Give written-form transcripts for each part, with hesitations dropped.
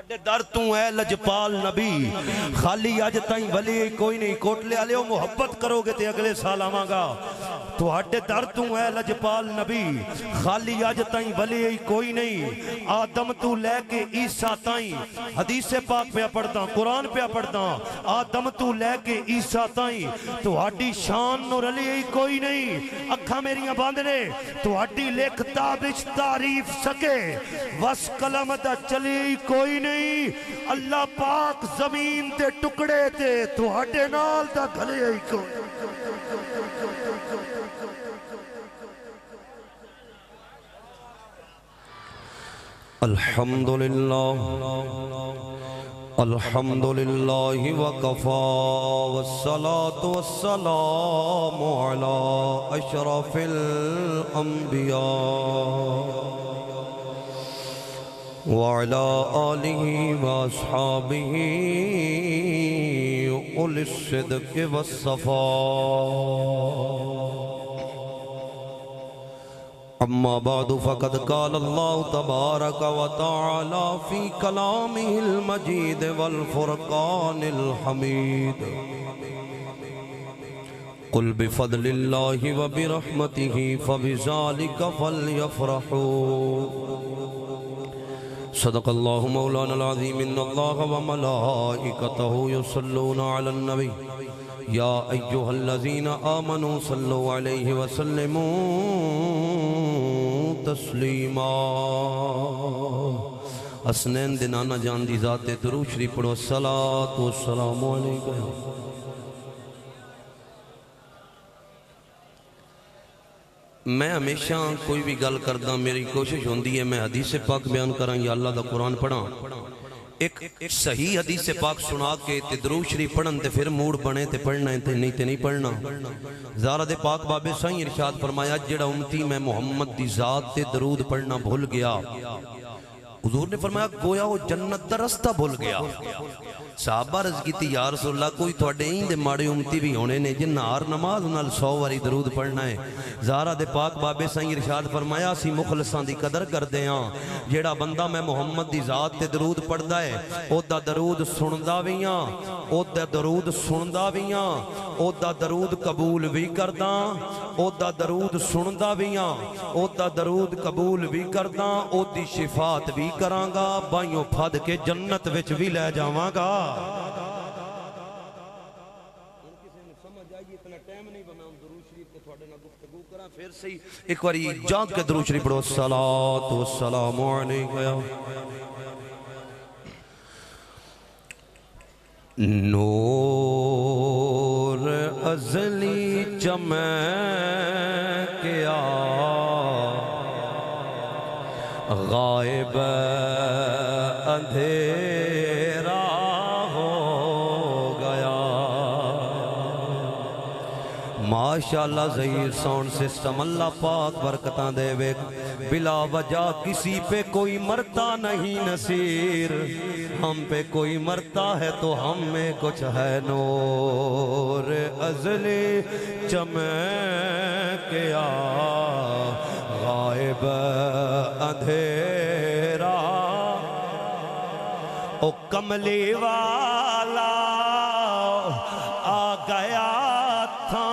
تواڈے در تو ہے لجپال نبی خالی اج تائیں ولی کوئی نہیں کوٹلے والے محبت کرو گے تے اگلے سال آواں گا تواڈے در تو ہے لجپال نبی خالی اج تائیں ولی کوئی نہیں آدم تو لے کے عیسیٰ تائیں حدیث پاک پہ پڑھتا قرآن پہ پڑھتا آدم تو لے کے عیسیٰ تائیں تواڈی شان نو رلی کوئی نہیں اکھاں میریاں باندھنے تواڈی لکھتا وچ تعریف سکے وس قلم دا چلی کوئی نہیں اللہ پاک زمین تے ٹکڑے تے تواڈے نال دا گھلے ہی کوئی الحمدللہ وقفا والصلاة والسلام على اشرف الانبیاء وعلى آلہ واصحابہ اولی الصدق والصفاء اما بعد فقد قال اللہ تبارک وتعالی فی کلامہ المجید والفرقان الحمید قل بفضل اللہ وبرحمتہ فبذلک فلیفرحوا صدق اللہ مولانا العظیم ان اللہ وملائکتہ یصلون علی النبی یا ایہا الذین آمنوا صلوا علیہ وسلموا تسلیما اسنین دنانا جان دی ذات درود شریف پڑھو الصلاۃ والسلام علیکم میں ہمیشہ کوئی بھی گل کردہ میری کوشش ہوندی ہے میں حدیث پاک بیان کراں یا اللہ دا قرآن پڑھاں ایک صحیح حدیث پاک سنا کے تے درود شریف پڑھن تے پھر موڑ بنے تے پڑھنا ہے تے نہیں پڑھنا زارہ دے پاک بابے سائیں ارشاد فرمایا جڑا امتی میں محمد دی ذات تے درود پڑھنا بھول گیا حضور نے فرمایا گویا وہ جنت دا رستہ بھول گیا صحابہ رض کی تھی یا رسول اللہ کوئی توڑے ہی دے ماڑے امتی بھی ہونے نے جن نہار نماز انہال 100 واری درود پڑھنا ہے زہرہ دے پاک بابے سائیں ارشاد فرمایا سی مخلصان دی قدر کر دے ہاں جیڑا بندہ میں محمد دی ذات تے درود پڑھدا ہے او دا درود سندا ویاں او دا درود سندا ویاں او دا درود قبول بھی کرداں او دا درود سندا ویاں او دا درود قبول بھی کرداں او دی شفاعت بھی کراں گا بائیوں پھد کے جنت وچ بھی لے جاواں گا پھر سے ایک باری جاگ کے درود شریف پڑھو الصلاۃ والسلام علیکم نور ازلی چمکیا غائب اندھیرا ماشاءاللہ ظہیر ساؤنڈ سسٹم اللہ پاک برکتاں دے ویک بلا وجہ کسی پہ کوئی مرتا نہیں نصیر ہم پہ کوئی مرتا ہے تو ہم میں کچھ ہے نور ازلی چمکیا غائب اندھیرا او کملی والا آ گیا تھا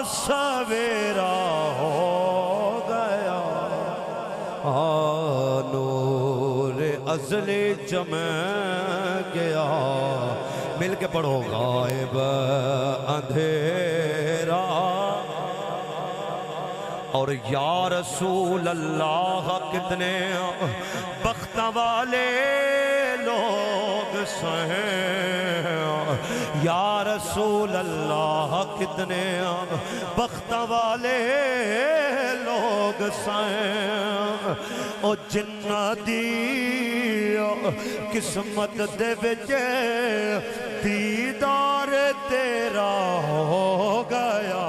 سویرا ہو گیا نور ازلی چمکیا مل کے پڑھو غائب اندھیرا اور یا رسول اللہ کتنے بخت والے لوگ سہیں یا رسول اللہ کتنے بخت والے لوگ سہیں او جنہ دی قسمت دے وچے دیدار تیرا ہو گیا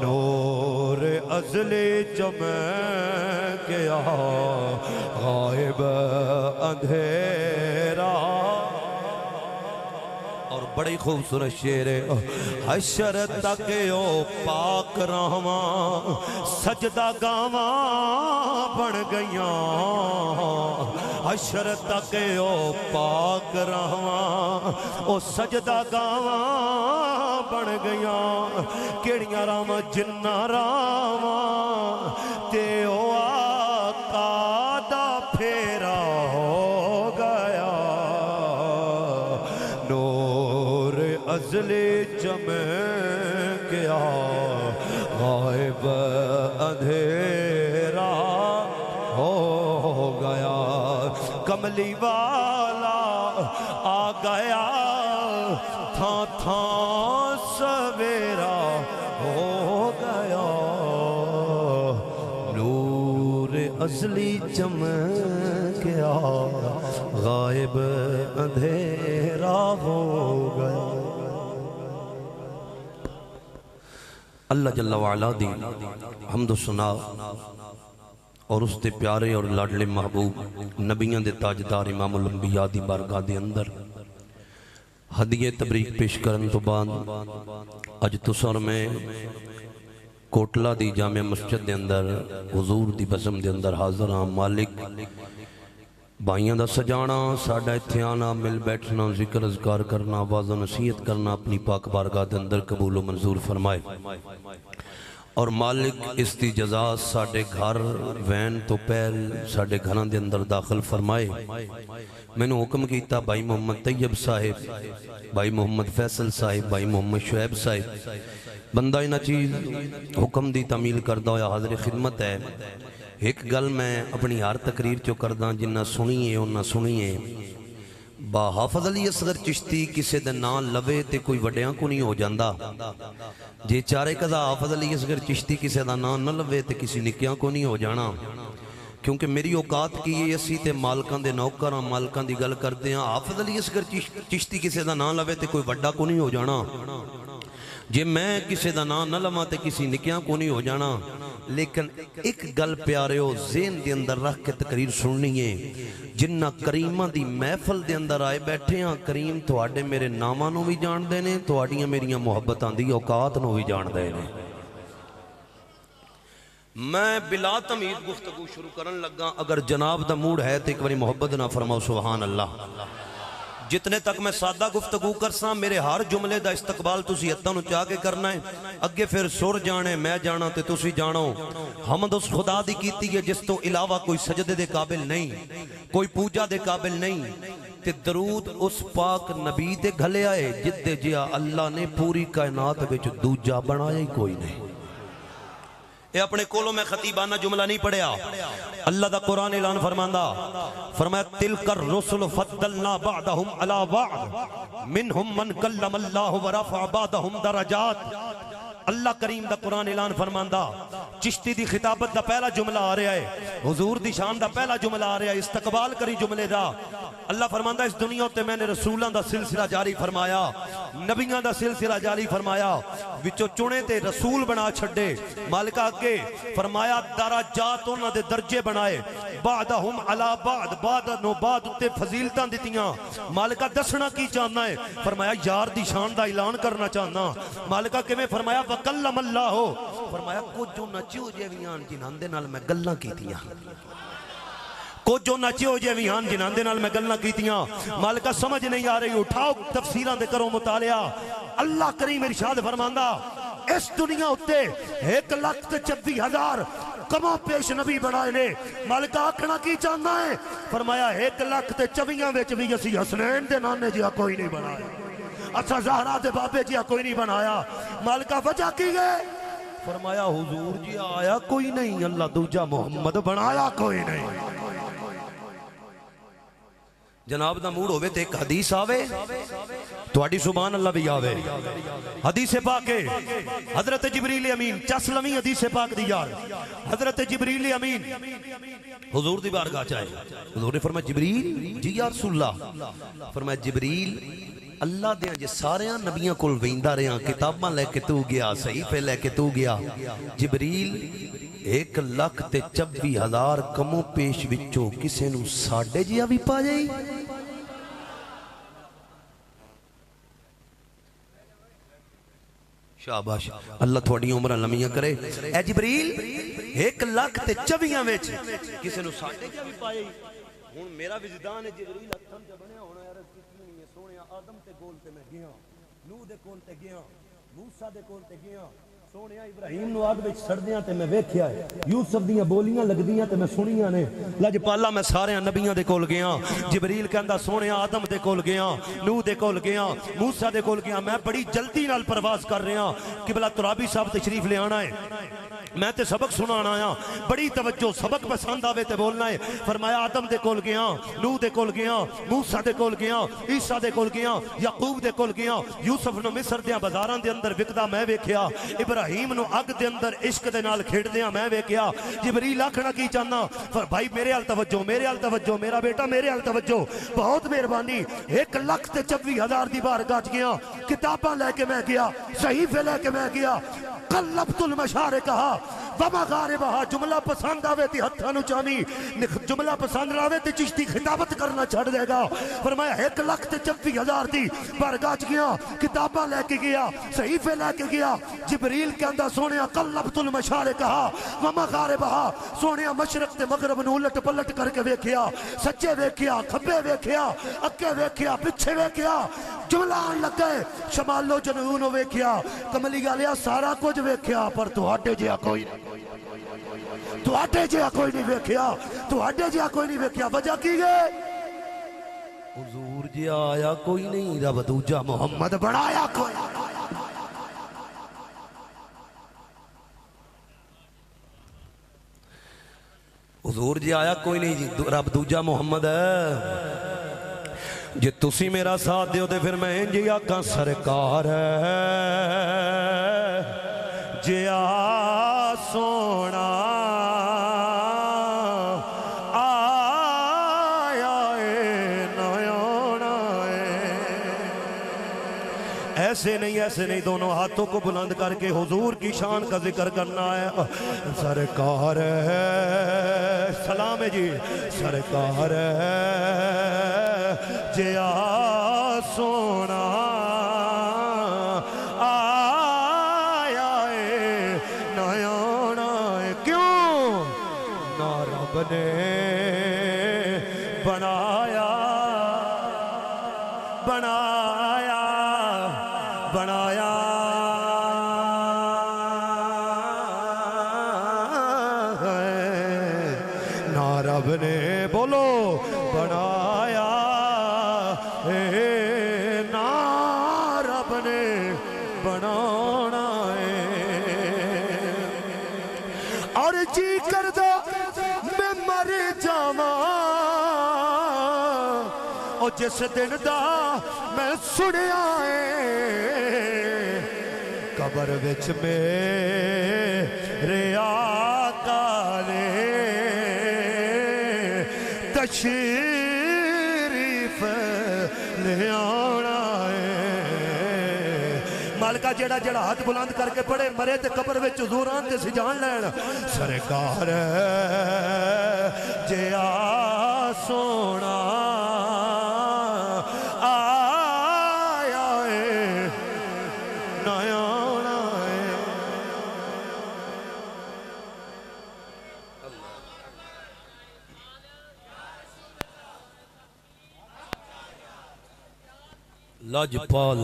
نور ازلی چمکیا غائب اندھیرا اور بڑی خوبصورت شعر ہے حشر تک او پاک رہواں سجدہ گاواں بن گیاں حشر تک او پاک رہواں او سجدہ گاواں بن گیاں کیڑیاں راواں جنہ راواں تے او آقا دا پھیرا ہو گیا نور ازلی چمک گیا غائب اندھیرا ہو گیا کملی والا آ گیا تھاں تھاں سویرا ہو گیا نور اصلی چمک گیا غائب اندھیرا ہو گیا اللہ جل وعلا دی حمد و ثنا اور اس دے پیارے اور لاڈلے محبوب نبیوں دے تاجدار امام الانبیاء دی بارگاہ دے اندر ہدیہ تبریک پیش کرن تو بعد اج تسر میں کوٹلا دی جامع مسجد دے اندر حضور دی بزم دے اندر حاضر ہاں مالک بھائیاں دا سجانا ساڈا ایتھے آنا مل بیٹھنا ذکر اذکار کرنا آواز و نصیحت کرنا اپنی پاک بارگاہ دے اندر قبول و منظور فرمائے اور مالک اس دی جزا ساڈے گھر وین تو پہل ساڈے گھراں دے اندر داخل فرمائے میں نے حکم کیتا بھائی محمد طیب صاحب بھائی محمد فیصل صاحب بھائی محمد شعیب صاحب بندہ انہ چیز حکم دی تعمیل کردہ یا حاضر خدمت ہے ایک گل میں اپنی ہر تقریر چو کردہ جنہ سنیے انہ سنیے با حافظ علی اصغر چشتی کسے دے نام لوے تے کوئی وڈیاں کو نہیں ہو جاندہ جے چارے قضا حافظ علی اصغر چشتی کسے دا نام نہ لوے تے کسی نکیاں کو نہیں ہو جانا کیونکہ میری اوقات کی یہ اسی تے مالکان دے نوکراں مالکان دی گل کر دے ہیں حافظ علی اصغر چشتی کسے دا نام لوے تے کوئی وڈا کو نہیں ہو جانا جے میں کسے دا نام نہ لواں تے کسی نکیاں کو نہیں ہو جانا لیکن ایک گل پیارے ہو ذہن دے اندر رکھ کے تقریر سننی ہے جنہ کریمہ دی محفل دے اندر آئے بیٹھے ہیں کریم تواڈے میرے ناماں نو بھی جان دینے تواڈیاں میریاں محبتاں دی اوقات نو بھی جان دینے میں بلا تمید گفتگو شروع کرن لگا اگر جناب دا موڈ ہے تو ایک باری محبت نہ فرماؤ سبحان اللہ جتنے تک میں سادہ گفتگو کرساں میرے ہر جملے دا استقبال تسی اتنا نو چاہ کے کرنا ہے اگے پھر سور جانے میں جانا تے تسی جانو حمد اس خدا دی کیتی ہے جس تو علاوہ کوئی سجدے دے قابل نہیں کوئی پوجا دے قابل نہیں تے درود اس پاک نبی دے گھلے آئے جدے جیا اللہ نے پوری کائنات وچ دوجا بنایا ہی کوئی نہیں اے اپنے کولوں میں خطیبانہ جملہ نہیں پڑھیا اللہ دا قرآن اعلان فرمایا تلک الرسل فضلنا بعدهم علی بعض منہم من کلم اللہ ورفع بعدهم درجات اللہ کریم دا قرآن اعلان فرماندا چشتی دی خطابت دا پہلا جملہ آ رہا ہے حضور دی شان دا پہلا جملہ آ رہا ہے استقبال کری جملے دا اللہ فرماندا اس دنیا تے میں نے رسولاں دا سلسلہ جاری فرمایا نبیاں دا سلسلہ جاری فرمایا وچو چنے تے رسول بنا چھڑے مالکہ کے فرمایا درجات انہاں دے درجے بنائے بعدہم علی بعد بعد نو بعد تے فضیلتاں دتیاں مالکہ دسنا کی چاہنا ہے فرمایا یار دی شان دا اعلان کرنا چاہنا مالکہ کے میں فرمایا وکلم اللہ ہو فرمایا کچھ جو نچیو جیویان جنہاں دے نال میں گلاں کیتیاں کچھ جو نچیو جیویان جنہاں دے نال میں گلاں کیتیاں مالکہ سمجھ نہیں آ رہی اٹھاؤ تفسیران دے کرو مطالعہ اللہ کریم ارشاد فرماندا اس دنیا ہوتے 1,26,000 کما پیش نبی بنائے نے مالکہ آکھنا کی چاہنا ہے فرمایا 1,24,000 ویچ بھی اسی حسنین دے نانے جیا کوئی نہیں بنایا اچھا زہرہ دے بابے جیا کوئی نہیں بنایا مالکہ وجہ کی گئے فرمایا حضور جی آیا کوئی نہیں اللہ دوجہ محمد بنایا کوئی نہیں جناب دا موڑ ہوئے تے ایک حدیث آوے تواڈی سبحان اللہ بھی آوے حدیث پاک ہے حضرت جبریل امین چسلمی حدیث پاک دی یار حضرت جبریل امین حضور دی بارگاہ چاہے حضور نے فرمایا جبریل جی یا رسول اللہ فرمایا جبریل اللہ دیا جے سارے نبیاں کل ویندہ رہے ہیں کتاباں لے کے تو گیا صحیفے لے کے تو گیا جبریل 1,24,000 کموں پیش وچوں کسے نو ساڑھے جیا بھی پا جائی شاباش اللہ تھوڑی عمرہ لمیاں کرے اے جبریل 1,24,000 وچ کسے نو ساڑھے جیا بھی پا جائی ہوں میرا وجدان ہے جبریل ہتھاں تے بنیا ہونا یار کتنی نہیں ہے سونیا آدم تے کول تے میں گیا نوح دے کول تے گیا موسیٰ دے کول تے گیا سونیا ابراہیم نو اگ وچ سڑدیاں تے میں ویکھیا ہے یوسف دیاں بولیاں لگدیاں تے میں سنیاں نے لجپالا میں سارے نبیاں دے کول گیا جبریل کہندا سونیا آدم دے کول گیا نوح دے کول گیا موسیٰ دے کول گیا میں بڑی جلدی نال پرواز کر رہا قبلہ ترابی صاحب تشریف لے آنا ہے میں تے سبق سنانا آیا بڑی توجہ سبق پسند آوے تے بولنا ہے فرمایا آدم دے کول گیا نوح دے کول گیا موسیٰ دے کول گیا عیسیٰ دے کول گیا یعقوب دے کول گیا یوسف نو مصر دیاں بازاراں دے اندر وکدا میں ویکھیا ابراہیم نو اگ دے اندر عشق دے نال کھیڈدیاں میں ویکھیا جبریل آکھنا کی چاہنا بھائی میرے حال توجہ میرا بیٹا میرے حال توجہ بہت مہربانی 1,24,000 دی بارگاہ گیا کتاباں لے کے میں گیا صحیفے لے کے میں گیا قلبت المشارق کہا ومغاربہا جملہ پسند آوے تی ہتھاں نو چامی جملہ پسند آوے تی چشتی خطابت کرنا چھڑ دے گا فرمایا 1,24,000 دی بارگاہ گیا کتاباں لے کے گیا صحیفے لے کے گیا جبریل کے اندر سونیا قلبت المشارق کہا ومغاربہا سونیا مشرق تے مغرب نو الٹ پلٹ کر کے ویکھیا سچے ویکھیا کھبے ویکھیا اکے ویکھیا پچھے ویکھیا جملہ آن لگ گئے شمالو جنوبو ویکھیا کملی گالیا سارا کچھ ویکھیا پر تہاڈے جیا کوئی نہیں ویکھیا تہاڈے جیا کوئی نہیں ویکھیا وجہ کی گئے حضور جی آیا کوئی نہیں رب دوجا محمد بڑھایا کوئی حضور جی آیا کوئی نہیں رب دوجا محمد ہے جے تسی میرا ساتھ دیو دے پھر میں جی آقا سرکار ہے جے آ سونا آیا اے نیونا اے ایسے نہیں دونوں ہاتھوں کو بلند کر کے حضور کی شان کا ذکر کرنا ہے سرکار ہے سلام ہے جی سرکار ہے جے آ سونا آیا اے نیونا اے کیوں نہ رب نے بنایا نہ رب نے بولو بنایا نہ رب نے بنانا اور جی کردہ میں مر جاواں اور جس دن دا میں سنیا قبر وچ میرے آقا نے تشریف لے آنا مالکہ جڑا ہاتھ بلند کر کے پڑے مرے تے قبر وچ حضوران تے سجان لین سرکار جے آ سونا آیا اے نیونا اے لجپال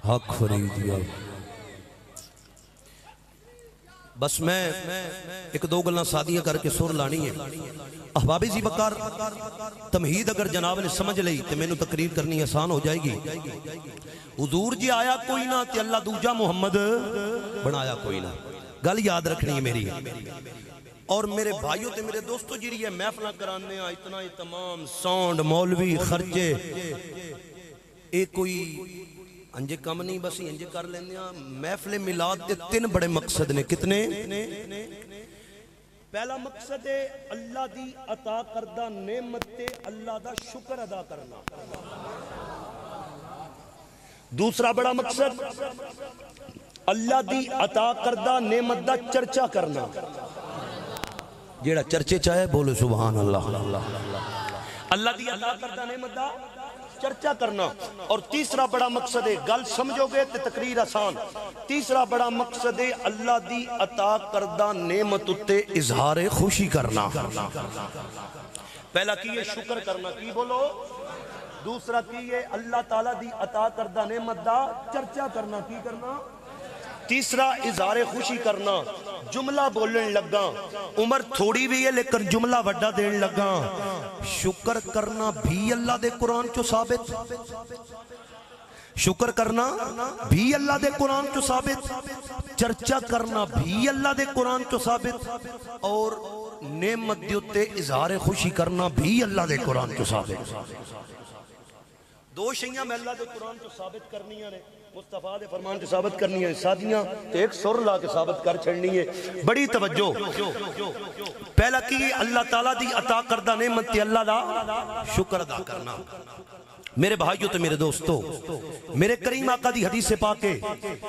حق خریدیا بس میں ایک دو گلنا سادیاں کر کے سور لانی ہے احبابی زی بکار تمہید اگر جناب نے سمجھ لئی تو میں نے تقریر کرنی آسان ہو جائے گی حضور جی آیا کوئی نہ تے اللہ دوجا محمد بنایا کوئی نہ گل یاد رکھنی ہے میری اور میرے بھائیوں تے میرے دوستوں جی ہے محفلہ کرانے اتنا تمام ساؤنڈ مولوی خرچے ایک کوئی انجے کم نہیں بس انجے کر لیندے ہیں محفل میلاد دے 3 بڑے مقصد نے کتنے پہلا مقصد ہے اللہ دی عطا کردہ نعمت تے اللہ دا شکر ادا کرنا دوسرا بڑا مقصد اللہ دی عطا کردہ نعمت دا چرچا کرنا جیڑا چرچے چاہے بولو سبحان اللہ اللہ دی عطا کردہ نعمت دا چرچا کرنا، اور تیسرا بڑا مقصد ہے گل سمجھو گے تے تقریر آسان، تیسرا بڑا مقصد ہے اللہ دی عطا کردہ نعمت اتے اظہار خوشی کرنا۔ پہلا کی ہے شکر کرنا، کی بولو؟ دوسرا کی ہے اللہ تعالیٰ دی عطا کردہ نعمت دا چرچا کرنا، کی کرنا؟ تیسرا اظہار خوشی کرنا۔ جملہ بولن لگا، عمر تھوڑی بھی ہے لیکن جملہ وڈا دین لگا۔ شکر کرنا بھی اللہ دے قرآن چو ثابت، شکر کرنا بھی اللہ دے قرآن چو ثابت، چرچا کرنا بھی اللہ دے قرآن چو ثابت، اور نعمت دیوتے اظہار خوشی کرنا بھی اللہ دے قرآن چو ثابت۔ دو شیئں میں اللہ دے قرآن چو ثابت کرنی ہیں، مصطفیٰ دے فرمان چو ثابت کرنی ہیں، سادیاں تے ایک سر لا کے ثابت کر چھڑنی ہے۔ بڑی توجہ، پہلا کی اللہ تعالیٰ دی عطا کردہ نعمت تے اللہ دا شکر ادا کرنا۔ میرے بھائیوں تے میرے دوستو، میرے کریم آقا دی حدیث پاک ہے،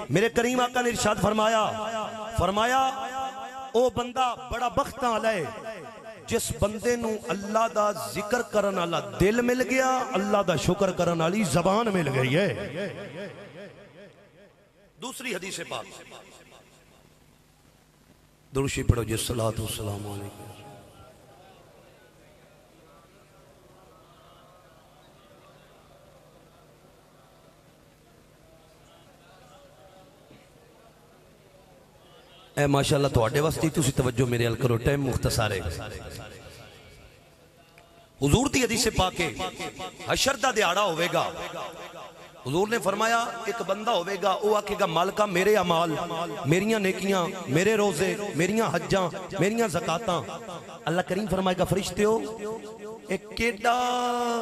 میرے کریم آقا نے ارشاد فرمایا او بندہ بڑا بختاں علیہ جس بندے نو اللہ دا ذکر کرن والا دل مل گیا، اللہ دا شکر کرن والی زبان مل گئی ہے۔ دوسری حدیث پاک درشی پڑھو جی، صلاۃ والسلام علیکم۔ اے ماشاءاللہ تواڈے واسطے تسی توجہ میرے ال کرو، ٹائم مختصر ہے۔ حضور دی حدیث پاک ہے، حشر دا دیہاڑا ہوئے گا، حضور نے فرمایا ایک بندہ ہوئے گا، وہ آکھے گا مالکہ میرے اعمال، میریاں نیکیاں، میرے روزے، میریاں حجاں، میریاں زکاتاں۔ اللہ کریم فرمائے گا فرشتے ہو ایک کیڑا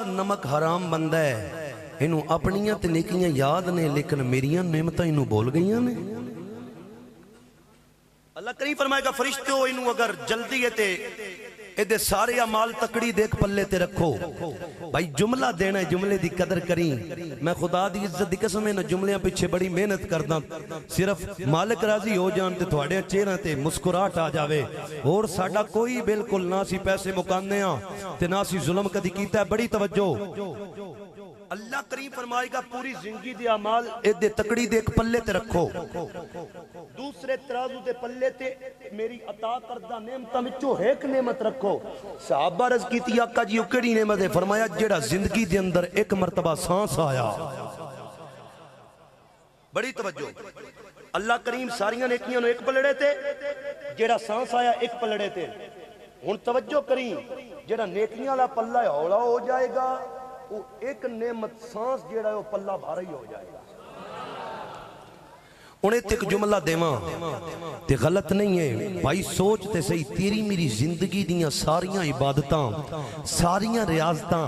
نمک حرام بندہ ہے، انہوں اپنیاں تے نیکیاں یاد نے لیکن میریاں نعمتاں انہوں بول گئیاں نے۔ اللہ کریم فرمائے گا فرشتے ہو انہوں اگر جلدی ہے تے ایدے سارے اعمال تکڑی دیکھ پلے تے رکھو۔ بھائی جملہ دینا ہے، جملے دی قدر کریں، میں خدا دی عزت دی قسم ہے نہ جملیاں پیچھے بڑی محنت کرداں، صرف مالک راضی ہو جان تے تھوڑے چہرے تے مسکراہٹ آ جاوے، اور ساڈا کوئی بالکل نہ سی پیسے مکانے ہاں تے نہ سی ظلم کدی کیتا ہے۔ بڑی توجہ، اللہ کریم فرمائے گا پوری زندگی دے اعمال ایدے تکڑی دیکھ پلے تے رکھو، دوسرے ترازو دے پلے تے میری عطا کردہ نعمتاں وچوں ایک نعمت رکھو۔ صحابہ عرض کیتی آقا جی وہ کیڑی نعمت ہے؟ فرمایا جیڑا زندگی دے اندر ایک مرتبہ سانس آیا۔ بڑی توجہ، اللہ کریم ساریاں نیکیاں نو ایک پلڑے تے، جیڑا سانس آیا ایک پلڑے تے۔ ہن توجہ کریں، جیڑا نیکیاں والا پلہ ہولا ہو جائے گا، وہ ایک نعمت سانس جیڑا ہے وہ پلہ بھارا ہی ہو جائے گا۔ انہیں تک جملہ دیواں تے غلط نہیں ہے بھائی، سوچتے صحیح، تیری میری زندگی دیاں ساریاں عبادتاں، ساریاں ریاضتاں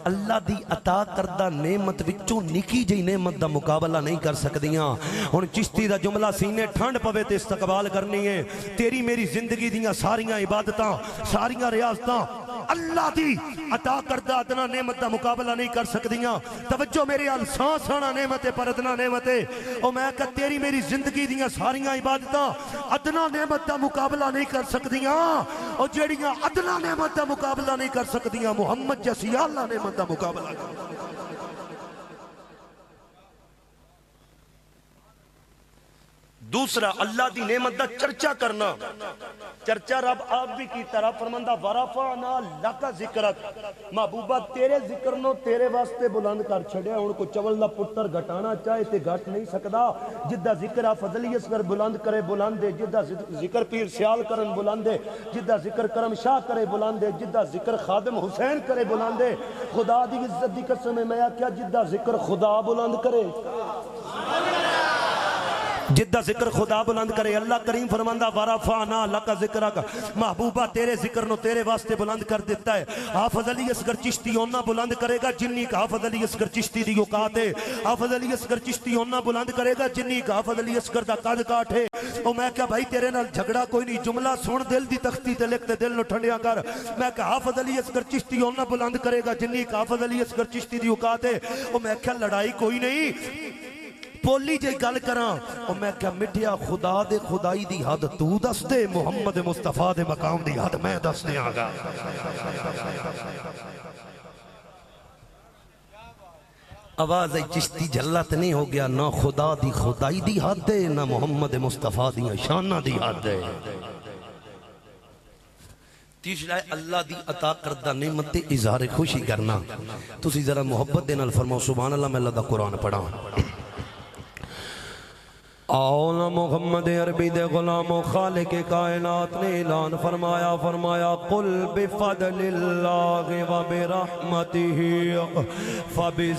اللہ دی عطا کردہ نعمت وچوں نکی جئی نعمت دا مقابلہ نہیں کر سکدیاں۔ ہن چشتی دا جملہ سینے ٹھنڈ پوے تے استقبال کرنی ہے، تیری میری زندگی دیاں ساریاں عبادتاں، ساریاں ریاضتاں اللہ دی عطا کردہ ادنا نعمت دا مقابلہ نہیں کر سکدیاں۔ توجہ میرے ال، سانس آنا نعمت ہے پر ادنا نعمت ہے، اور میں کہ تیری میری زندگی دیاں ساریاں عبادتاں ادنا نعمت دا مقابلہ نہیں کر سکدیاں، اور جیڑیاں ادنا نعمت دا مقابلہ نہیں کر سکدیاں محمد جیسی اعلیٰ نعمت دا مقابلہ کر۔ دوسرا اللہ دی نعمت دا چرچا کرنا، چرچا رب آپ بھی کیتا، رب فرماندہ ورفعنا لک ذکرک، محبوبہ تیرے ذکر نو تیرے واسطے بلند کر چھڑیا۔ ان کو چول دا پتر گھٹانا چاہے تے گھٹ نہیں سکدا، جدہ ذکر فضلی اصغر بلند کرے بلند دے، جدہ ذکر پیر سیال کرن بلند دے، جدہ ذکر کرم شاہ کرے بلند دے، جدہ ذکر خادم حسین کرے بلند دے۔ خدا دی عزت دی قسم میں کیا جدہ ذکر خدا بلند کرے، جدہ ذکر خدا بلند کرے۔ اللہ کریم فرماندہ ورفعنا لک ذکرک، محبوبہ تیرے ذکر نو تیرے واسطے بلند کر دیتا ہے۔ حافظ علی اصغر چشتی اونا بلند کرے گا جنی کا حافظ علی اصغر چشتی دی اوقات ہے، حافظ علی اصغر چشتی اونا بلند کرے گا جنی کا حافظ علی اصغر دا قد کاٹ ہے۔ او میں کہا بھائی تیرے نال جھگڑا کوئی نہیں، جملہ سن دل دی تختی تے لکھ تے دل نو ٹھنڈیا کر۔ میں کہا حافظ علی اصغر چشتی اونا بلند کرے گا جنی کا حافظ علی اصغر چشتی دی اوقات ہے۔ او میں کہا لڑائی کوئی نہیں، پولی جے گل کراں، اور میں کہا مٹھیا خدا دے خدائی دی حد تو دس دے، محمد مصطفیٰ دے مقام دی حد میں دس دے آگا۔ آواز چشتی جلت نہیں ہو گیا، نہ خدا دی خدائی دی حد ہے، نہ محمد مصطفیٰ دی شانہ دی حد ہے۔ تیسرا ہے اللہ دی عطا کردہ نعمت تے اظہار خوشی کرنا۔ تسی ذرا محبت دے نال فرماؤ سبحان اللہ، میں اللہ دا قرآن پڑھا۔ آؤنا محمد عربی دے غلام و خالق کائنات نے اعلان فرمایا قل بفضل اللہ و برحمتہ فبذالک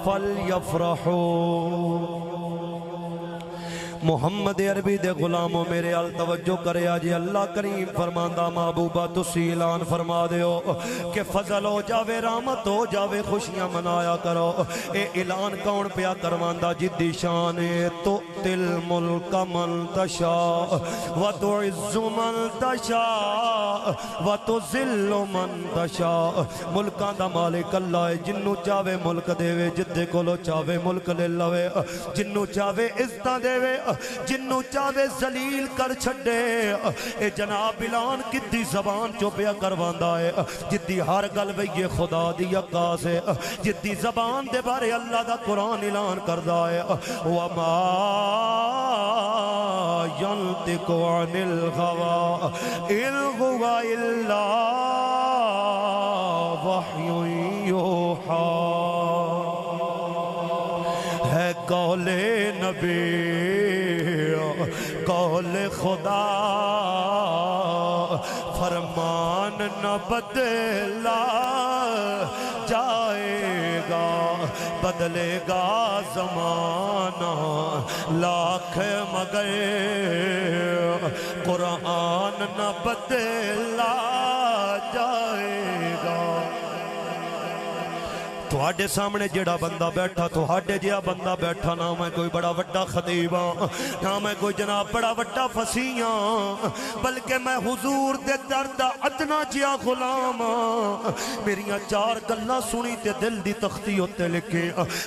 فلیفرحوا۔ محمد عربی دے غلاموں میرے ال توجہ کرے آجی، اللہ کریم فرماندہ محبوبہ تسی اعلان فرما دے ہو کہ فضل ہو جاوے، رحمت ہو جاوے، خوشیاں منایا کرو۔ اے اعلان کون پیا کرواندہ؟ جدی شان تُؤْتِي الْمُلْكَ مَنْ تَشَاءُ وَتُعِزُّ مَنْ تَشَاءُ وَتُذِلُّ مَنْ تَشَاءُ۔ ملکان دا مالک اللہ ہے، جنو چاہوے ملک دے وے، جدے کولو چاہوے ملک لے لوے، جنو چاہوے عزتہ دے وے، جنو چاہوے ذلیل کر چھڑے۔ اے جناب اعلان کدی زبان چو پیا کرواندہ ہے، جدی ہر گل ویے خدا دی عکاس ہے، جدی زبان دے بارے اللہ دا قرآن اعلان کردہ ہے۔ وَمَا يَنْتِقُ عَنِ الْغَوَىٰ إِنْ هُوَ إِلَّا وَحْيٌ يُوحَىٰ۔ ہے قول نبی قول خدا، فرمان نہ بدلا جائے گا، بدلے گا زمانہ لاکھ مگر قرآن نہ بدلا جائے گا۔ تواڈے سامنے جڑا بندہ بیٹھا، تواڈے جیا بندہ بیٹھا، نہ میں کوئی بڑا وڈا خطیب ہاں، نہ میں کوئی جناب بڑا وڈا فصیح ہاں، بلکہ میں حضور دے درد ادنا جیا غلام ہاں۔ میریاں چار گلاں سنی تے دل دی تختی ہوتے لکھے،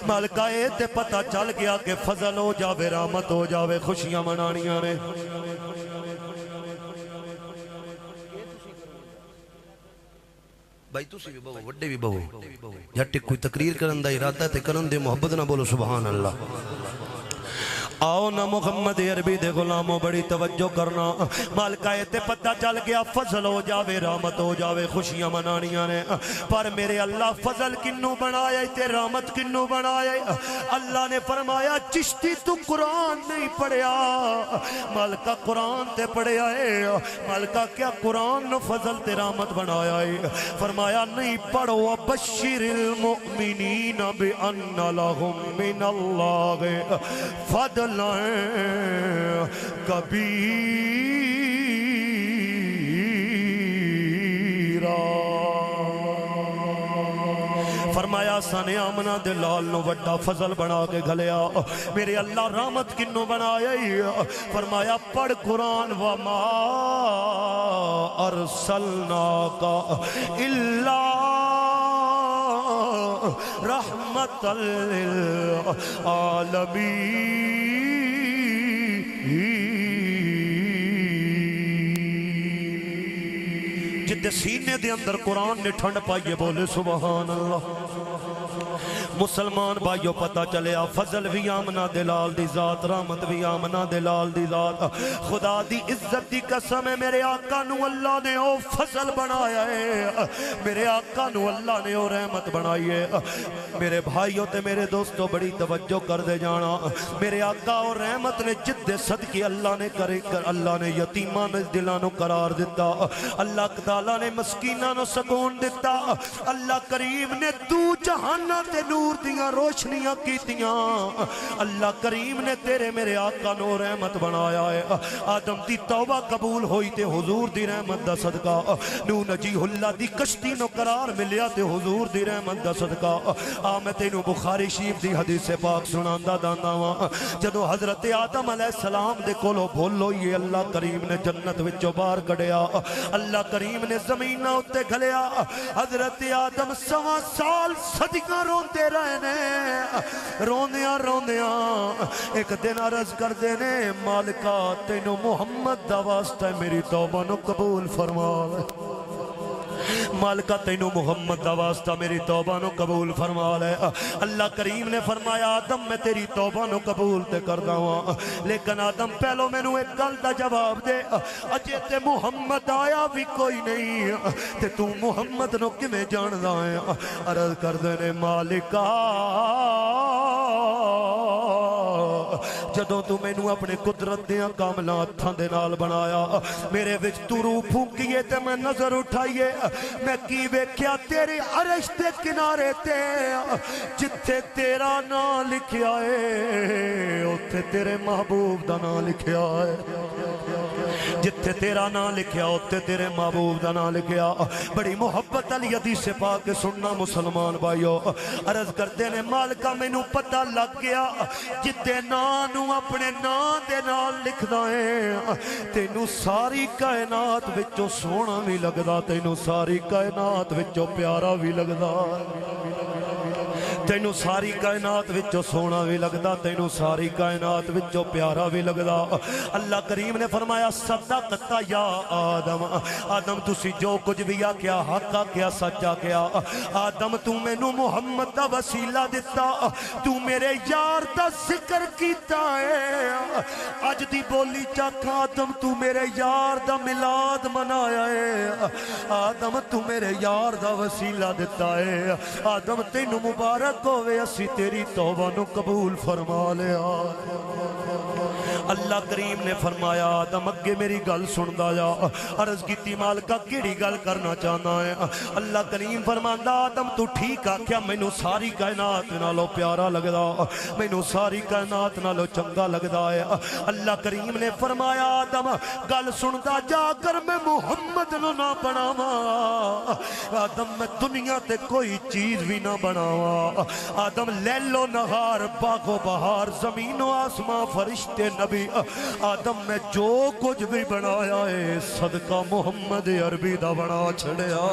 مالکہ اے تے پتہ چل گیا کہ فضل ہو جاوے، رحمت ہو جاوے، خوشیاں منانیاں نے۔ بھائی تسی بھی بہو، وڈے بھی بہو، جھٹے کوئی تقریر کرن دا ارادہ تے کرن دے محبت نہ بولو سبحان اللہ۔ آؤ نا محمد عربی دے غلاموں بڑی توجہ کرنا، مالکہ تے پتہ چل گیا فضل ہو جاوے، رحمت ہو جاوے، خوشیاں منانیاں نے۔ پر میرے اللہ فضل کنو بنایا تے رحمت کنو بنایا؟ اللہ نے فرمایا چشتی تو قرآن نہیں پڑھیا، مالکہ قرآن تے پڑھیا ہے، مالکہ کیا قرآن نو فضل تے رحمت بنایا ہے؟ فرمایا نہیں پڑھو، وَبَشِّرِ الْمُؤْمِنِينَ بِأَنَّ لَهُم مِّنَ اللَّهِ فَضْلًا کبیرا۔ فرمایا سانے آمنہ دے لال نو وڈا فضل بنا کے گھلیا، میرے اللہ رحمت کنو بنایا، فرمایا پڑھ قرآن وَمَا أَرْسَلْنَاكَ إِلَّا رحمت للعالمین۔ جدے سینے دے اندر قرآن نے ٹھنڈ پائیے بولے سبحان اللہ۔ مسلمان بھائیو پتہ چلیا فضل بھی آمنہ دلال دی ذات، رحمت بھی آمنہ دلال دی ذات۔ خدا دی عزت دی قسم ہے، میرے آقا نو اللہ نے او فضل بنایا ہے، میرے آقا نو اللہ نے او رحمت بنائی ہے۔ میرے بھائیو تے میرے دوستو بڑی توجہ کر دے جانا، میرے آقا اور رحمت نے جدے صدقی اللہ نے کرے کر، اللہ نے یتیمان دلانو قرار دیتا، اللہ تعالیٰ نے مسکینانو سکون دیتا، اللہ کریم نے تو جہانہ تے نور دیاں روشنیاں کیتیاں، اللہ کریم نے تیرے میرے آقا نو رحمت بنایا ہے۔ آدم دی توبہ قبول ہوئی تے حضور دی رحمت دا صدقہ، نو نجیح اللہ دی کشتی نو قرار ملیا تے حضور دی رحمت دا صدقہ۔ میں تینو بخاری شریف دی حدیث پاک سناندہ دانا ہوا، جدو حضرت آدم علیہ السلام دے کولو بھولو یہ اللہ کریم نے جنت وچو باہر کڑیا، اللہ کریم نے زمینہ اتے گھلیا، حضرت آدم 100 سال صدقہ روندے رہنے، روندیاں روندیاں ایک دن عرض کر دینے مالکہ تینو محمد دا واسطہ میری توبہ نو قبول فرما۔ مالکہ تینو محمد دا واسطہ میری توبہ نو قبول فرما لے اللہ کریم نے فرمایا آدم میں تیری توبہ نو قبول تے کر داواں لیکن آدم پہلو میں نو ایک گل دا جواب دے اجے تے محمد آیا بھی کوئی نہیں تے تو محمد نو کیویں جاندا ہے عرض کر دے نے مالکہ جدوں تو مینوں اپنے قدرت دیاں کاملاں ہتھاں دے نال بنایا میرے وچ تو روح پھونکیے تے میں نظر اٹھائیے میں کی ویکھیا تیری عرش دے کنارے تے جتھے تیرا نام لکھیا ہے اوتھے تیرے محبوب دا نام لکھیا ہے جتھے تیرا نام لکھیا اوتھے تیرے محبوب دا نام لکھیا بڑی محبت علی حدیث پاک سننا مسلمان بھائیو عرض کرتے نے مالکہ مینوں پتہ لگ گیا جتے نام نو اپنے نام دے نال لکھدا ہے تینوں ساری کائنات وچوں سونا بھی لگدا تینوں ساری کائنات وچوں پیارا بھی لگدا تینوں ساری کائنات وچوں سونا بھی لگدا تینوں ساری کائنات وچوں پیارا بھی لگدا اللہ کریم نے فرمایا صدقت یا آدم آدم تسی جو کچھ بھی آکیا حق آکیا سچ آکیا آدم تو مینوں محمد دا وسیلہ دتا تو میرے یار دا ذکر کیتا ہے اج دی بولی چاک آدم تو میرے یار دا میلاد منایا ہے آدم تو میرے یار دا وسیلہ دتا ہے آدم تینوں مبارک ہوئے اسی تیری توبہ نو قبول فرما لیا اللہ کریم نے فرمایا آدم اگے میری گل سندا جا عرض کیتی مالکہ کیڑی گل کرنا چاہنا ہے اللہ کریم فرماندا آدم تو ٹھیک آکھیا مینوں ساری کائنات نالوں پیارا لگدا مینوں ساری کائنات نالوں چنگا لگدا ہے اللہ کریم نے فرمایا آدم گل سندا جا کر میں محمد نو نہ بناواں آدم میں دنیا تے کوئی چیز بھی نہ بناواں آدم لیل و نہار باغ و بہار زمین و آسمان فرشتے نبی آدم میں جو کچھ بھی بنایا ہے صدقہ محمد عربی دا بنا چھڑیا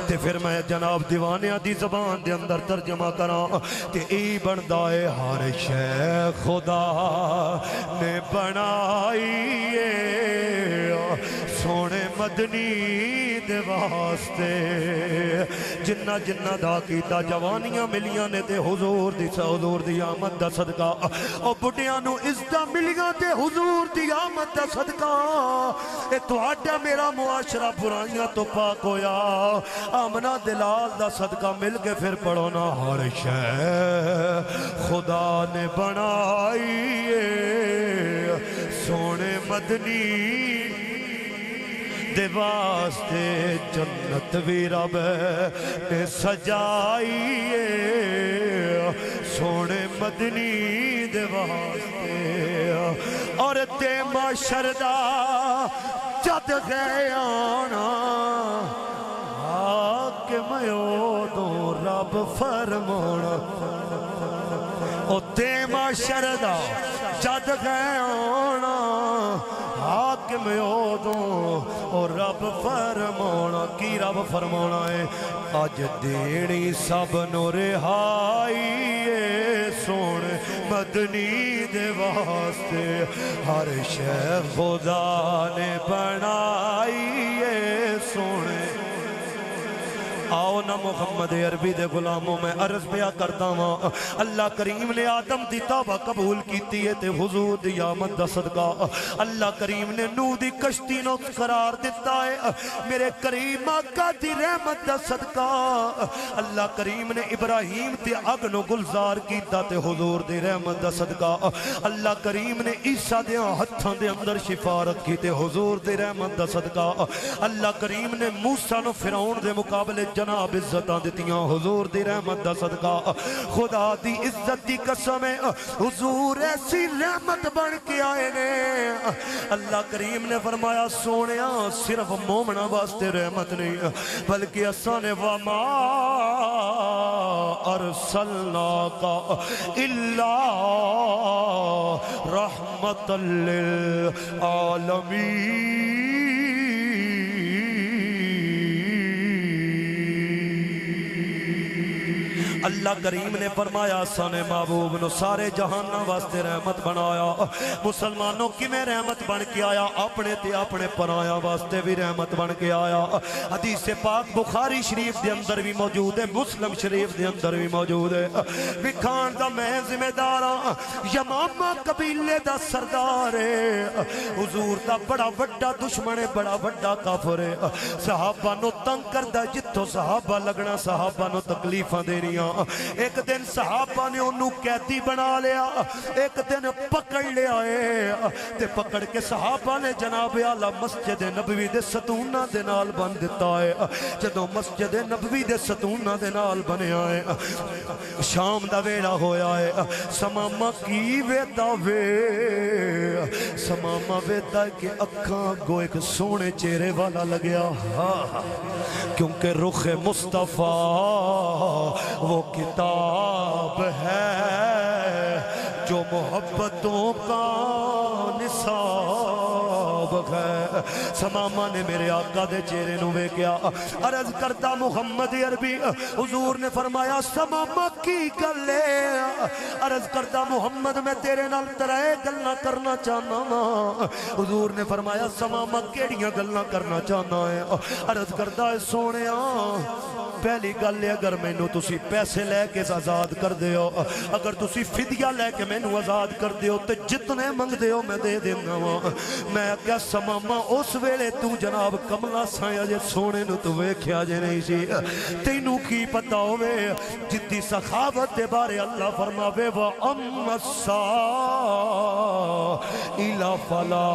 تے پھر میں جناب دیوانیاں دی زبان دے اندر ترجمہ کراں تے ای بندا ہے ہر شے خدا نے بنائی ہے سونے مدنی دے واسطے جنہ جنہ دا کیتا جوانیاں ملیاں نے تے حضور دی آمد دا صدقہ او بڑیاں نو عزتاں ملیاں تے حضور دی آمد دا صدقہ اے تہاڈا میرا معاشرہ برائیاں تو پاک ہویا آمنہ دلال دا صدقہ مل کے پھر پڑھو نا ہر شے خدا نے بنائی ہے سونے مدنی دے واسطے جنت بھی رب نے سجائی ہے سونے مدنی دے واسطے اور تے معاشر دا جد گئے آنا حاکم اودوں رب فرمانا او تے معاشر دا جد گئے آنا حاکم اودوں اور رب فرمانا کی رب فرمانا ہے اج دینی سب نو رہائی ہے سونے مدنی دے واسطے ہر شے خدا نے بنائی ہے سونے آؤ نا محمد عربی دے غلاموں میں عرض بیا کرتا ہوں اللہ کریم نے آدم دی توبہ قبول کیتی ہے تے حضور دی آمد دا صدقہ اللہ کریم نے نوح دی کشتی نو قرار دیتا ہے میرے کریم آقا دی رحمت دا صدقہ اللہ کریم نے ابراہیم تے اگ نو گلزار کیتا تے حضور دی رحمت دا صدقہ اللہ کریم نے عیسیٰ دیاں ہتھاں دے اندر شفا رکھی تے حضور دی رحمت دا صدقہ اللہ کریم نے موسیٰ نو فرعون دے مقابلے جناب عزتاں دیتیاں حضور دی رحمت دا صدقہ خدا دی عزت دی قسم ہے حضور ایسی رحمت بن کے آئے نے اللہ کریم نے فرمایا سونیا صرف مومنہ واسطے رحمت نہیں بلکہ اسانے وما ارسلناک الا رحمت للعالمین اللہ کریم نے فرمایا سانے محبوب نو سارے جہانہ واسطے رحمت بنایا مسلمانوں کی میں رحمت بن کے آیا اپنے تے اپنے پنایا واسطے بھی رحمت بن کے آیا حدیث پاک بخاری شریف دے اندر بھی موجود ہے مسلم شریف دے اندر بھی موجود ہے وکھان دا میں ذمہ دار ہاں یمامہ قبیلے دا سردار ہے حضور دا بڑا وڈا دشمن ہے بڑا وڈا کافر ہے صحابہ نو تنگ کردہ جتوں صحابہ لگنا صحابہ نو تکلیفاں دینیاں ایک دن صحابہ نے انہوں قیدی بنا لیا ایک دن پکڑ لیا ہے تے پکڑ کے صحابہ نے جناب اعلیٰ مسجد نبوی دے ستونہ دے نال بن دیتا ہے جدوں مسجد نبوی دے ستونہ دے نال بنیا ہے شام دا ویڑا ہویا ہے سمامہ کی ویدہ وے سمامہ ویدہ کے اکھاں گو ایک سونے چہرے والا لگیا کیونکہ رخ مصطفیٰ وہ کتاب ہے جو محبتوں کا نصاب ہے سمامہ نے میرے آقا دے چہرے نو وے کیا عرض کرتا محمد عربی حضور نے فرمایا سمامہ کی گلے عرض کرتا محمد میں تیرے نال ترائے گلنا کرنا چاہنا حضور نے فرمایا سمامہ کیڑیاں گلنا کرنا چاہنا ہے عرض کرتا ہے سونے پہلی گل ہے اگر میں نو تسی پیسے لے کے آزاد کر دے ہو اگر تسی فدیہ لے کے میں نو آزاد کر دے ہو تو جتنے منگ دے ہو میں دے دینا ہوں میں کیا سمامہ اس ویلے تو جناب کملا سائیں جے سونے نو تو ویکھیا جے نہیں سی تینوں کی پتہ ہوئے جتی سخاوت دے بارے اللہ فرماوے وَأَمَّ السَّائِلَ فَلَا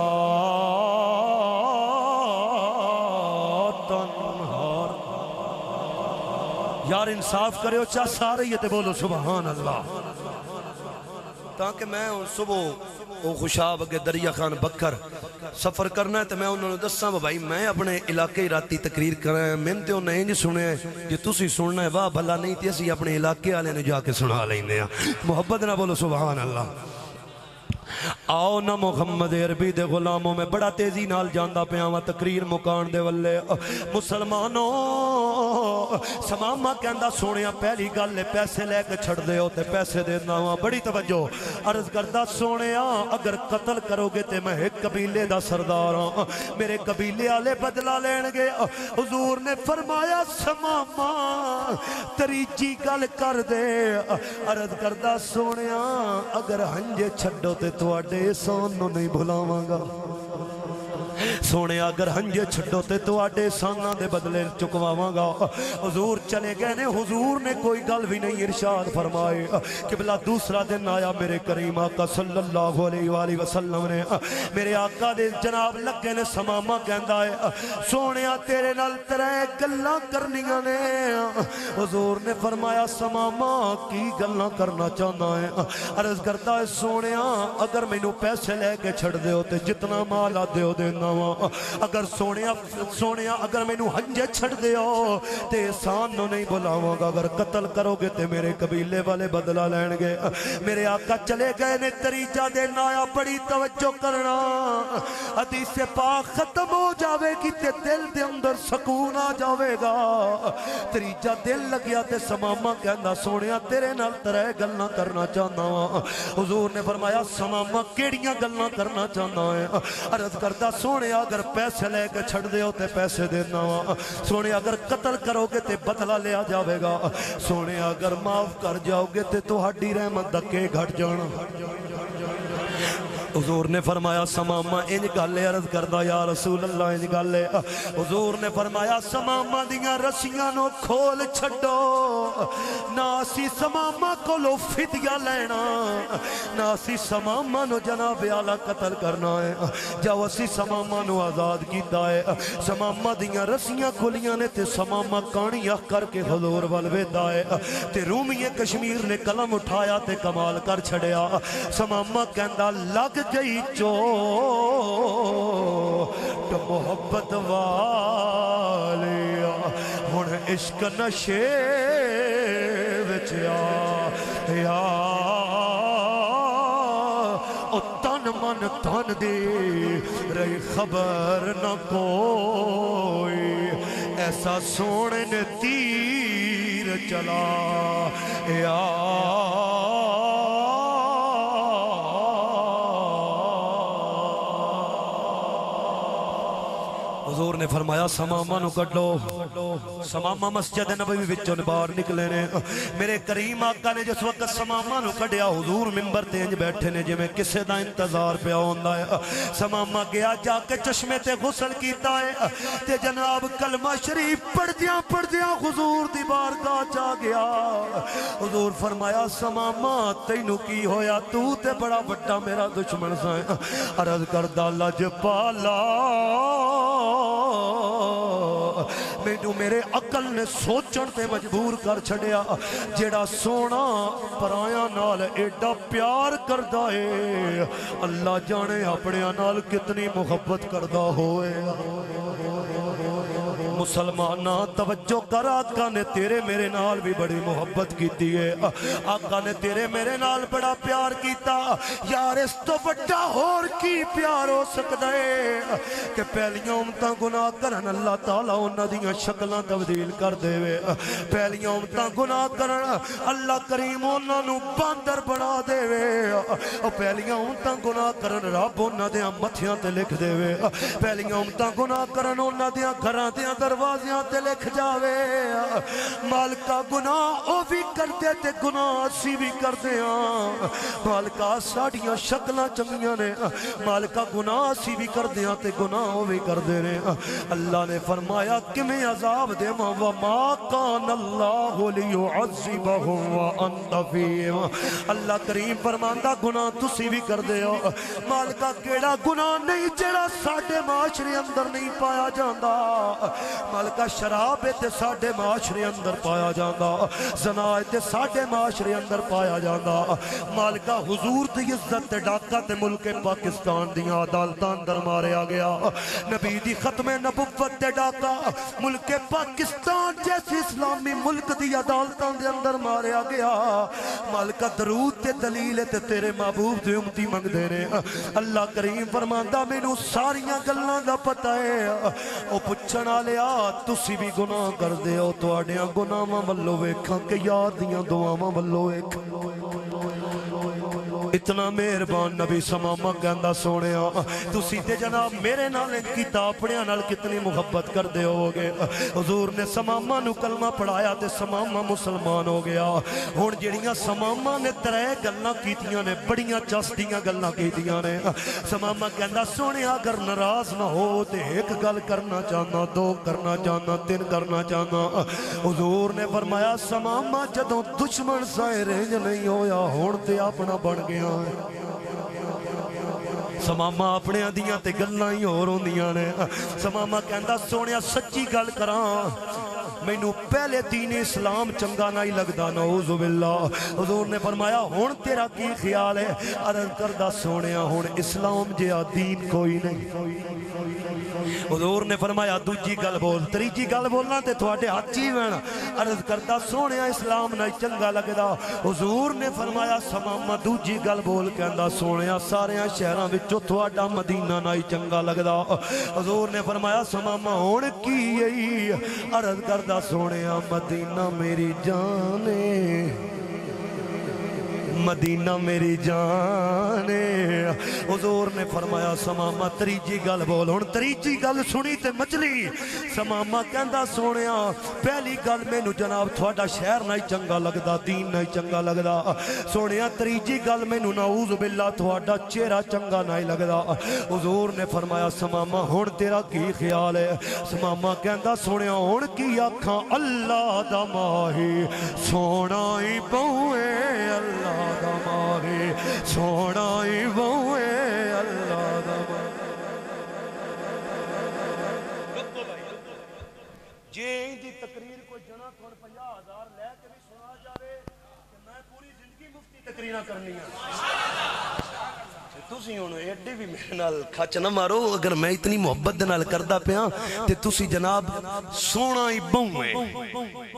تَنْهَرْ یار انصاف کرے ہو چاہ سارے یہ تے بولو سبحان اللہ تاکہ میں صبح وہ خوشاب اگے دریا خان بکر سفر کرنا ہے تو میں انہوں نے دساں بھائی میں اپنے علاقے راتی تقریر کر رہا ہے میں نے انہیں نہیں سنے ہیں جی تسی سننا ہے واہ بھلا نہیں تھی اسی اپنے علاقے آلے نے جا کے سنا لیندے ہیں محبت نہ بولو سبحان اللہ آؤ نہ محمد عربی دے غلاموں میں بڑا تیزی نال جاندہ پیاما تقریر مکان دے والے مسلمانوں سمامہ کہندہ سونیاں پہلی گل لے پیسے لے کے چھڑ دے ہوتے پیسے دینا ہوا بڑی توجہ عرض کردہ سونیاں اگر قتل کرو گے تے میں ایک قبیلے دا سردار ہوں میرے قبیلے آلے بدلہ لین گے حضور نے فرمایا سمامہ تریجی گل کر دے عرض کردہ سونیاں اگر ہنجے چھڑو تے تو آڈے سانو نہیں بھلاواں گا سونے اگر ہنجے چھڑو تے تو آڈے سانا دے بدلے چکواواں گا حضور چلے گئے نے حضور نے کوئی گل بھی نہیں ارشاد فرمائے قبلہ دوسرا دن آیا میرے کریم آقا صلی اللہ علیہ وآلہ وسلم نے میرے آقا دے جناب لگے نے سمامہ کہندہ ہے سونیا تیرے نال ترے گلاں کرنیاں نے حضور نے فرمایا سمامہ کی گلاں کرنا چاہنا ہے عرض کرتا ہے سونیا اگر میں نو پیسے لے کے چھڑ دے ہوتے جتنا مالا دے ہو دینا اگر سونیا اگر میں نو ہنجے چھڑ دے ہو تے احسان نو نہیں بلاواں گا اگر قتل کرو گے تے میرے قبیلے والے بدلہ لین گے میرے آقا چلے گئے نے طریقہ دینا آیا بڑی توجہ کرنا حدیث پاک ختم ہو جاوے کی تے دل دے اندر سکون آ جاوے گا طریقہ دل لگیا تے سمامہ کہنا سونیا تیرے نال ترے گلنا کرنا چاہنا حضور نے فرمایا سمامہ کیڑیاں گلنا کرنا چاہنا ہے عرض کرتا سونے اگر پیسے لے کے چھڑ دے ہوتے پیسے دینا سونے اگر قتل کرو گے تے بدلہ لیا جاوے گا سونے اگر معاف کر جاؤ گے تے تو ہڈی رحمت دکے گھٹ جانا حضور نے فرمایا سمامہ انج گالے عرض کردہ یا رسول اللہ انج گالے حضور نے فرمایا سمامہ دیاں رسیاں نو کھول چھڑو ناسی سمامہ کو لو فدیہ لینا ناسی سمامہ نو جناب اعلیٰ قتل کرنا ہے جاو اسی سمامہ نو آزاد کیتا ہے سمامہ دیاں رسیاں کھولیاں نے تے سمامہ کانی اخ کر کے حضور والویدہ ہے تے رومی کشمیر نے قلم اٹھایا تے کمال کر چھڑیا سمامہ کہندہ لگ گئی چوٹ محبت والیا ہن عشق نشے وچ آیا او تن من تن دی رہی خبر نہ کوئی ایسا سونے نے تیر چلا یا حضور نے فرمایا سماما نو کٹ لو سماما مسجد نبوی وچوں باہر نکلے نے میرے کریم آقا نے جس وقت سماما نو کڈیا حضور منبر تے انج بیٹھے نے جویں کسے دا انتظار پیا ہوندا ہے سماما گیا جا کے چشمے تے غسل کیتا ہے تے جناب کلمہ شریف پڑھدیاں حضور دی بارگاہ جا گیا حضور فرمایا سماما تینو کی ہویا تو تے بڑا بڑا میرا دشمن سا عرض کردا لجپالا مینوں میرے عقل نے سوچن تے مجبور کر چھڑیا جیڑا سونا پرایاں نال ایڈا پیار کردا ہے اللہ جانے اپنے نال کتنی محبت کردا ہوئے مسلمانہ توجہ کر آقا نے تیرے میرے نال بھی بڑی محبت کیتی ہے آقا نے تیرے میرے نال بڑا پیار کیتا یار اس تو بڑا اور کی پیار ہو سکتا ہے کہ پہلیاں امتاں گناہ کرن اللہ تعالیٰ انہاں دیاں شکلاں تبدیل کر دے پہلیاں امتاں گناہ کرن اللہ کریم انہاں نو باندر بنا دے پہلیاں امتاں گناہ کرن رب انہاں دیاں متھیاں تے لکھ دے پہلیاں امتاں گناہ کرن انہاں دیاں گھراں دیاں دروازیاں تے لکھ جاوے مالکہ گناہ او بھی کردے تے گناہ اسی بھی کردے مالکہ ساڑیاں شکلہ چنگیاں نے مالکہ گناہ اسی بھی کردے تے گناہ او بھی کردے نے اللہ نے فرمایا کہ میں عذاب دے وَمَا كَانَ اللَّهُ لِيُعَذِّبَهُمْ وَأَنْتَ فِيهِمْ اللہ کریم فرماندا گناہ تسی بھی کردے ہو مالکہ کیڑا گناہ نہیں جڑا ساڈے معاشرے اندر نہیں پایا جاندا مالکہ شراب تے ساڈے معاشرے اندر پایا جاندا زنا تے ساڈے معاشرے اندر پایا جاندا مالکہ حضور دی عزت تے ڈاکہ تے ملک پاکستان دیاں عدالتاں اندر ماریا گیا نبی دی ختم نبوت تے ڈاکہ ملک پاکستان جیسی اسلامی ملک دی عدالتاں دے اندر ماریا گیا مالکہ درود تے دلیل تے تیرے محبوب دے امتی منگ دے نے اللہ کریم فرماندا مینوں ساریاں گلاں دا پتہ ہے او پوچھن والیا تسی بھی گناہ کر دے ہو تواڈیاں گناہاں ولوں ویکھاں کہ یار دیاں دعاواں ولوں ویکھ اتنا مہربان نبی سماما کہندا سونیا تسی تے جناب میرے نال کتاب پڑھیا نال کتنی محبت کر دے ہوگے حضور نے سماما نو کلمہ پڑھایا تے سماما مسلمان ہو گیا ہن جڑیاں سماما نے ترے گلاں کیتیاں نے بڑیاں چسدیاں گلاں کیتیاں نے سماما کہندا سونیا اگر ناراض نہ ہو تے ایک گل کرنا چاہنا دو کرنا چاہنا تین کرنا چاہنا حضور نے فرمایا سماما جدوں دشمن سائے رنج نہیں ہویا ہن تے اپنا بن گیا سماما اپنے دیاں تے گلاں ہی ہور ہوندیاں نے سماما کہندا سونیا سچی گل کراں مینوں پہلے دین اسلام چنگا نہیں لگدا نعوذ باللہ حضور نے فرمایا ہن تیرا کی خیال ہے عرض کردہ سونیا ہن اسلام جہا دین کوئی نہیں حضور نے فرمایا دوجی گل بول تریجی گل بولنا تے تواڈے ہاتھ ہی وینا عرض کرتا سونیا اسلام نہیں چنگا لگدا حضور نے فرمایا سماما دوجی گل بول کہندا سونیا ساریاں شہراں وچوں تواڈا مدینہ نہیں چنگا لگدا حضور نے فرمایا سماما ہن کی عرض کردا سونیا مدینہ میری جان مدینہ میری جان حضور نے فرمایا سماما تریجی گل بول ہن تریجی گل سنی تے مچلی سماما کہندا سونیا پہلی گل مینوں جناب تھوڑا شہر نہیں چنگا لگدا دین نہیں چنگا لگدا سونیا تریجی گل مینوں نعوذ باللہ تھوڑا چہرہ چنگا نہیں لگدا حضور نے فرمایا سماما ہن تیرا کی خیال ہے سماما کہندا سونیا ہن کی آکھاں اللہ دا ماہی سونا ہی بہوے اللہ دا ماہی سونا ہی بہوے اللہ دا ماہی جے دی تقریر کو جنا کون 50,000 لے کے بھی سنا جاوے کہ میں پوری زندگی مفتی تقریراں کرنی ہیں تسی ہن ایڈے بھی میرے نال کھچ نہ مارو اگر میں اتنی محبت دے نال کردا پیاں تے تسی جناب سونا ہی بہوے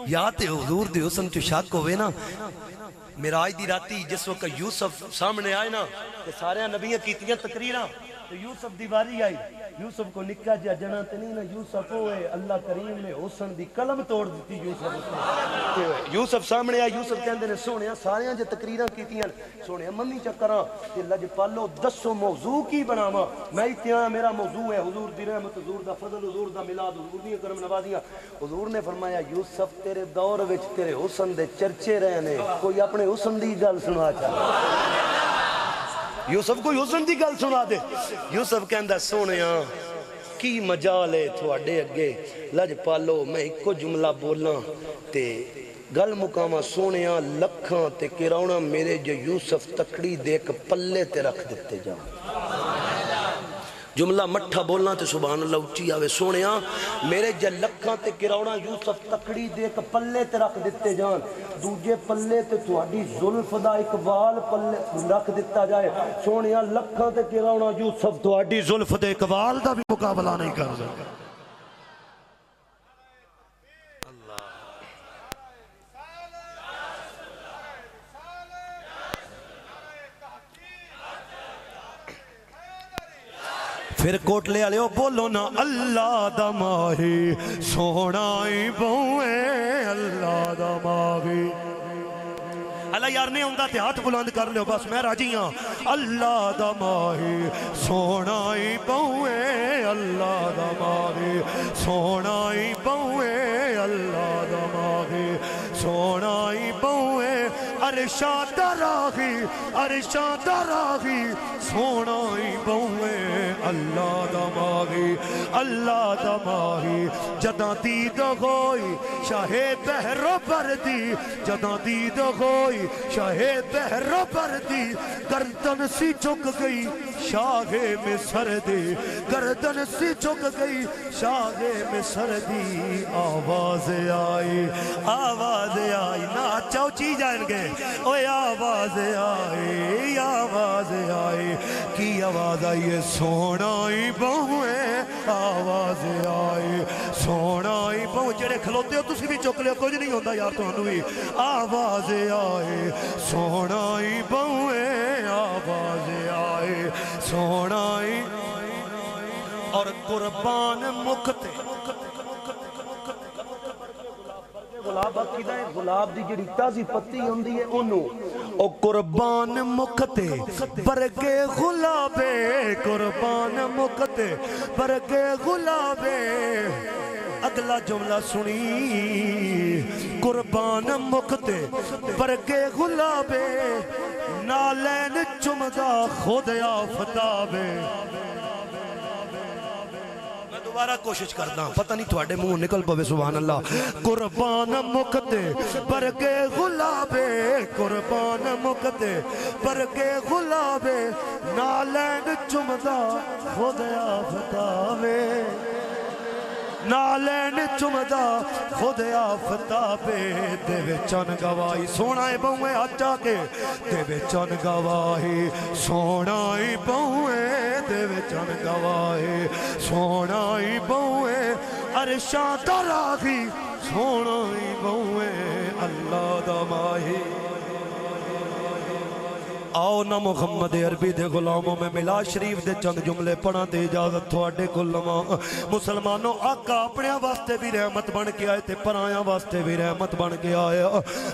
یا تے حضور دے حسن چ شک ہوے نا معراج دی راتی جس وقت یوسف سامنے آئے نا تے سارے نبیاں کیتیاں تقریراں تو یوسف دی واری آئی یوسف کو نکا جا جنا تے نہیں نا یوسف ہوئے اللہ کریم نے حسن دی قلم توڑ دیتی یوسف یوسف سامنے آیا یوسف کہندے نے سونیا ساریاں جے تقریراں کیتیاں سونیا منی چکراں تے لج پالو دسو موضوع کی بناواں میں اتنا میرا موضوع ہے حضور دی رحمت حضور دا فضل حضور دا میلاد حضور دی کرم نوازیاں حضور نے فرمایا یوسف تیرے دور وچ تیرے حسن دے چرچے رہے نے کوئی اپنے حسن دی گل سنا چاہے یوسف کو حسن دی گل سنا دے یوسف کہندا سونیاں کی مجال ہے تھوڑے اگے لج پالو میں ایک کو جملہ بولاں تے گل مقامہ سونیاں لکھاں تے کراؤنا میرے جو یوسف تکڑی دیکھ پلے تے رکھ دیتے جاؤں جملہ مٹھا بولنا تے سبحان اللہ اچھی آوے سونیاں میرے جے لکھاں تے کراؤنا یوسف تکڑی دیکھ پلے تے رکھ دیتے جان دوجے پلے تے تھوڑی ظلف دا اقبال پلے رکھ دیتا جائے سونیاں لکھاں تے کراؤنا یوسف تھوڑی ظلف دے اقبال دا بھی مقابلہ نہیں کر سکتا پھر کوٹلے والے بولو نا اللہ دا ماہی سونا ہی بہویں اللہ دا ماہی اللہ یار نہیں ہوندہ تے ہاتھ بلند کر لو بس میں راجی ہاں اللہ دا ماہی سونا ہی بہویں اللہ دا ماہی سونا ہی بہویں اللہ دا ماہی سونا ہی بہویں عرشاں دراغی عرشاں دراغی سونا ہی بہویں اللہ دا ماہی اللہ دا ماہی جداں دید ہوئی شاہ بحر بردی جداں دید ہوئی شاہ بحر بردی گردن سی چک گئی شاہ مصر دی گردن سی چک گئی شاہ مصر دی آواز آئی ناچاؤ چی جائیں گے اوے آواز آئی کی آواز آئی ہے سونا ہی بہویں آواز آئی سونا ہی بہویں جڑے کھلوتے ہو تسی بھی چک لے کچھ نہیں ہوتا یار تو ہنو بھی آواز آئی سونا ہی بہویں آواز آئی سونا ہی اور قربان مکتے گلاب عقیدہ ہے گلاب دی جڑی تازی پتی ہوندی ہے اونوں او قربان مکتے برگے گلابے قربان مکتے برگے گلابے اگلا جملہ سنی قربان مکتے برگے گلابے نالین چمدہ خود آفتابے دوبارہ کوشش کرنا پتہ نہیں تھوڑے منہ نکل پوے سبحان اللہ قربان مکتے برگے گلابے قربان مکتے برگے گلابے نالین چمدہ خود آفتابے نالین چمدہ خود آفتابے دے وچن گواہی سونا ہی بہویں آجا کے دے وچن گواہی سونا ہی بہویں دے وچن گواہی سونا ہی بہویں عرشاں دراغی سونا ہی بہویں اللہ دا ماہی آؤ نہ محمد عربی دے غلاموں میں ملا شریف دے چند جملے پڑھا دے اجازت تھوڑے کلمہ مسلمانوں آقا اپنے واسطے بھی رحمت بن کے آئے تے پرایاں واسطے بھی رحمت بن کے آئے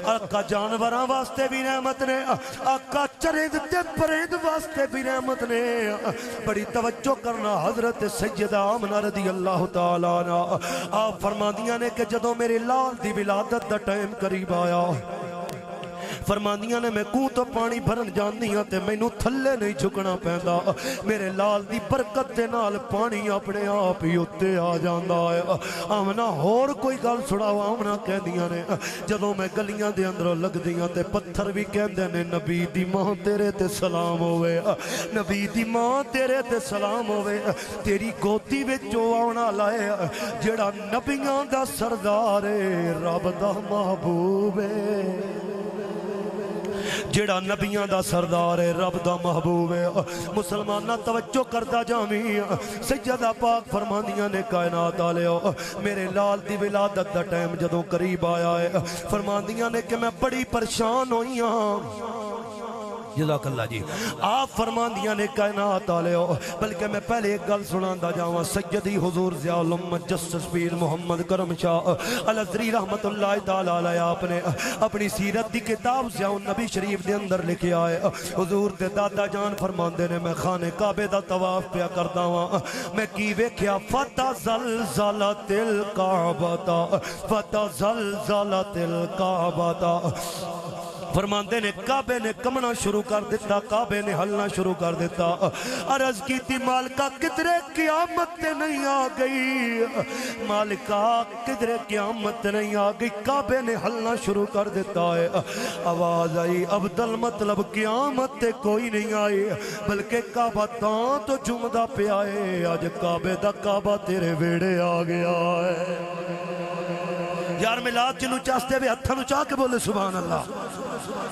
آقا جانوراں واسطے بھی رحمت نے آقا چرند تے پرند واسطے بھی رحمت نے بڑی توجہ کرنا حضرت سیدہ آمنہ رضی اللہ تعالیٰ عنہ آپ فرماندیاں نے کہ جدوں میرے لال دی ولادت دا ٹائم قریب آیا فرماندیاں نے میں کو تو پانی بھرن جاندیاں تے میں نو تھلے نہیں جھکنا پہندا میرے لال دی برکت دے نال پانی اپنے آپ ہی اتے آ جاندا ہے آمنہ اور کوئی گل سڑاو آمنہ کہہ دیاں نے جدوں میں گلیاں دے اندروں لگ دیاں تے پتھر بھی کہہ دے نے نبی دی ماں تیرے تے سلام ہوئے نبی دی ماں تیرے تے سلام ہوئے تیری گوتی وچوں آونا لائے جڑا نبیاں دا سردار رب دا محبوب ہے جڑا نبیاں دا سردار ہے رب دا محبوب ہے مسلمانہ توجہ کردہ جامی سیدہ پاک فرماندیاں نے کائنات آلے میرے لال دی ولادت دا ٹائم جدوں قریب آیا ہے فرماندیاں نے کہ میں بڑی پریشان ہوئی ہاں جزاک اللہ جی آپ فرماندیاں نے کائنات والے ہو بلکہ میں پہلے ایک گل سناندا جاواں سیدی حضور ضیاء الامت جسس پیر محمد کرم شاہ الازری رحمت اللہ تعالی علیہ آپ نے اپنی سیرت دی کتاب ضیاء النبی شریف دے اندر لکھیا ہے حضور دے دادا جان فرماندے نے میں خانے کعبے دا طواف پیا کردا ہاں میں کی ویکھیا فتزلزلت الکعبہ فتزلزلت الکعبہ فرماندے نے کعبے نے کمنا شروع کر دیتا کعبے نے ہلنا شروع کر دیتا عرض کی تھی مالکہ کدرے قیامت نہیں آ گئی مالکہ کدرے قیامت نہیں آ گئی کعبے نے ہلنا شروع کر دیتا ہے آواز آئی عبدال مطلب قیامت کوئی نہیں آئی بلکہ کعبہ تاں تو جمدہ پہ آئے آج کعبے دا کعبہ تیرے ویڑے آ گیا ہے یار میلاد جنوں چاستے بھی ہتھاں نوں چاہ کے بولے سبحان اللہ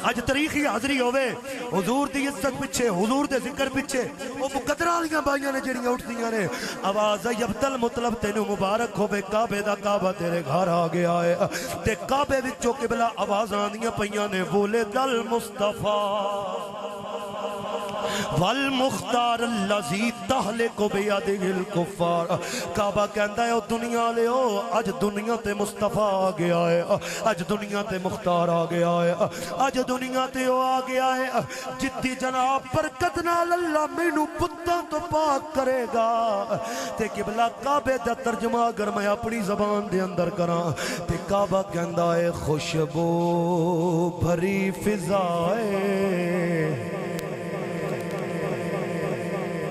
اج تاریخی حاضری ہوئے حضور دی عزت پچھے حضور دے ذکر پچھے وہ مقدرہ لیاں بائیاں نے جڑیاں اٹھدیاں نے آواز آئی عبدال مطلب تینوں مبارک ہوئے کعبے دا کعبہ تیرے گھر آ گیا ہے تے کعبے وچوں قبلہ آواز آندیاں پیاں نے ولد المصطفیٰ والمختار اللذی تہلک بیدہ الکفار کعبہ کہندا ہے او دنیا لے او اج دنیا تے مصطفیٰ آ گیا ہے اج دنیا تے مختار آ گیا ہے اج دنیا تے او آ گیا ہے جتی جناب برکت نال اللہ مینوں پتاں تو پاک کرے گا تے قبلہ کعبے دا ترجمہ اگر میں اپنی زبان دے اندر کراں تے کعبہ کہندا ہے خوشبو بھری فضائے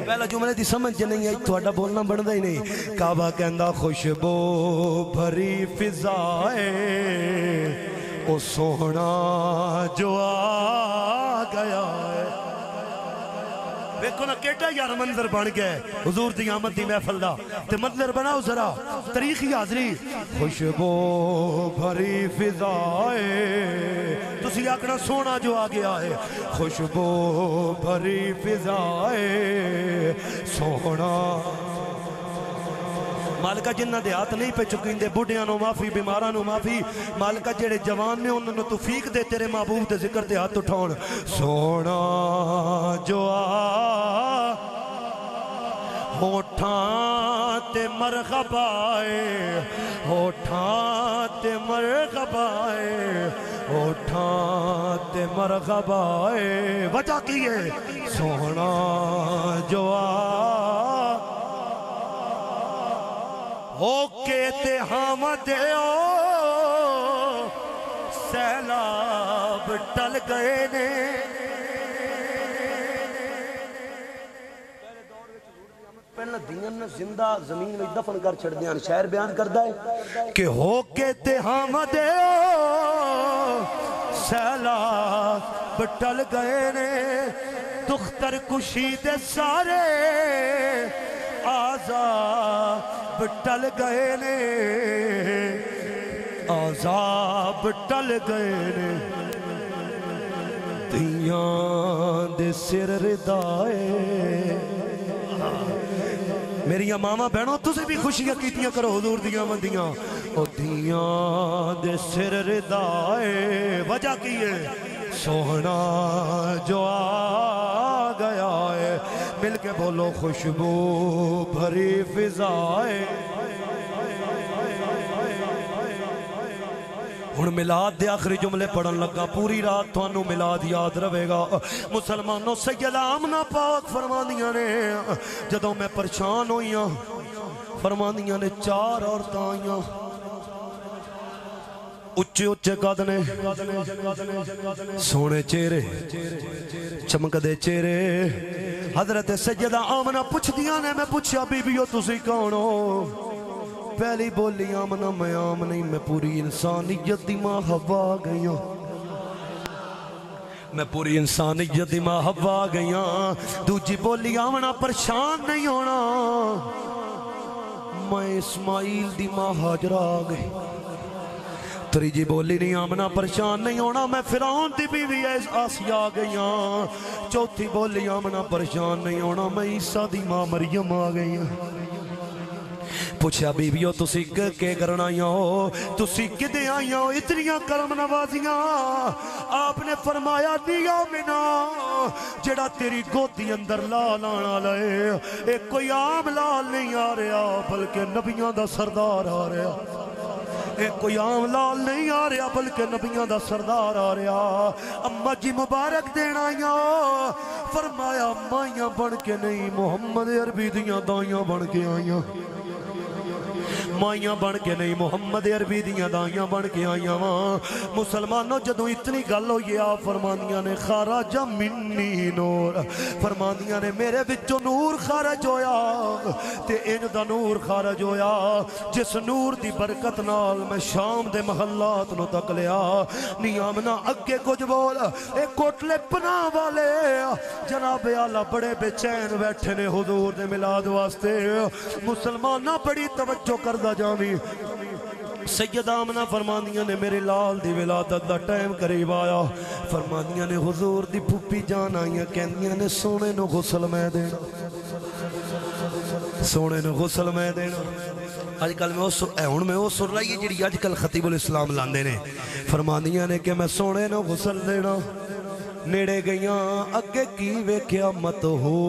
پہلا جملے دی سمجھ نہیں ہے تھوڑا بولنا بڑھدا ہی نہیں کعبہ کہندا خوشبو بھری فضائے او سونا جو آ گیا ہے ویکھو نا کیٹا یار منظر بن گئے حضور دی آمد دی محفل دا تے منظر بناؤ ذرا تاریخی حاضری خوشبو بھری فضائے تسی آکھنا سونا جو آ گیا ہے خوشبو بھری فضائے سونا مالکہ جنہ دے ہاتھ نہیں پہ چکیں دے بڑھیاں نو معافی بیماراں نو معافی مالکہ جڑے جوان نے انہوں نے توفیق دے تیرے محبوب دے ذکر دے ہاتھ اٹھاؤن سونا جو آ ہوٹھاں تے مرغب آئے ہوٹھاں تے مرغب آئے ہوٹھاں تے مرغب آئے وجہ کی ہے سونا جو آ ہوکے تے حامد سیلاب ٹل گئے نے پہلے دین نے زندہ زمین میں دفن کر چھڑ دیاں شاعر بیان کردا ہے کہ ہوکے تے حامد سیلاب ٹل گئے نے دختر کشید سارے عذاب ٹل گئے نے عذاب ٹل گئے نے دیاں دے سر ردائے میری ماما بہنوں تُسے بھی خوشیاں کیتیاں کرو حضور دیاں مندیاں او دیاں دے سر ردائے وجہ کی ہے سونا جو آ گیا ہے مل کے بولو خوشبو بھری فضائے ہن میلاد دے آخری جملے پڑھن لگا پوری رات تھانوں میلاد یاد رہے گا مسلمانوں سیدہ آمنہ پاک فرماندیاں نے جدوں میں پریشان ہوئیاں فرماندیاں نے 4 عورتاں آئیاں اچھے اچھے قد نے سونے چہرے چمک دے چہرے حضرت سیدہ آمنہ پوچھ دیا نے میں پوچھا بی بیو تسی کون ہو پہلی بولی آمنہ میں آم نہیں میں پوری انسانیت دی ماں حوا گئیاں میں پوری انسانیت دی ماں حوا گئیاں دوجی بولی آمنہ پریشان نہیں ہونا میں اسماعیل دی ماں حاجرہ گئی تریجی بولی نہیں آمنہ پریشان نہیں ہونا میں فرعون دی بیوی آسیہ گئیاں چوتھی بولی آمنہ پریشان نہیں ہونا میں عیسیٰ دی ماں مریم آ گئیاں پوچھا بیبیو تسی کے کرن آئیاں ہو تسی کدے آئیاں ہو اتنیاں کرم نوازیاں آپ نے فرمایا دیا منا جڑا تیری گودی اندر لال آنا لائے ایک کوئی عام لال نہیں آ رہا بلکہ نبیاں دا سردار آ رہا ایک کوئی عام لال نہیں آ رہا بلکہ نبیاں دا سردار آ رہا اماں جی مبارک دینا آئیاں فرمایا مائیاں بن کے نہیں محمد عربی دیاں دائیاں بن کے آئیاں مائیاں بن کے نہیں محمد عربی دیاں دائیاں بن کے آئیاں وہاں مسلمانوں جدوں اتنی گل ہوئی آپ فرماندیاں نے خارج منی نور فرماندیاں نے میرے وچوں نور خارج ہویا تے ان دا نور خارج ہویا جس نور دی برکت نال میں شام دے محلات نو تک لیا نیامنا اگے کچھ بول اے کوٹلے پناہ والے جناب اعلیٰ بڑے بے چین بیٹھے نے حضور دے میلاد واسطے مسلمانہ بڑی توجہ کردہ جامی سید آمنہ فرماندیاں نے میرے لال دی ولادت دا ٹائم قریب آیا فرماندیاں نے حضور دی پھوپی جان آئیاں کہندیاں نے سونے نو غسل میں دینا سونے نو غسل میں دینا آج کل میں وہ سر رہی ہے جڑی آج کل خطیب الاسلام لاندے نے فرماندیاں نے کہ میں سونے نو غسل دینا نیڑے گئیاں اگے کی ویکھیا مت ہو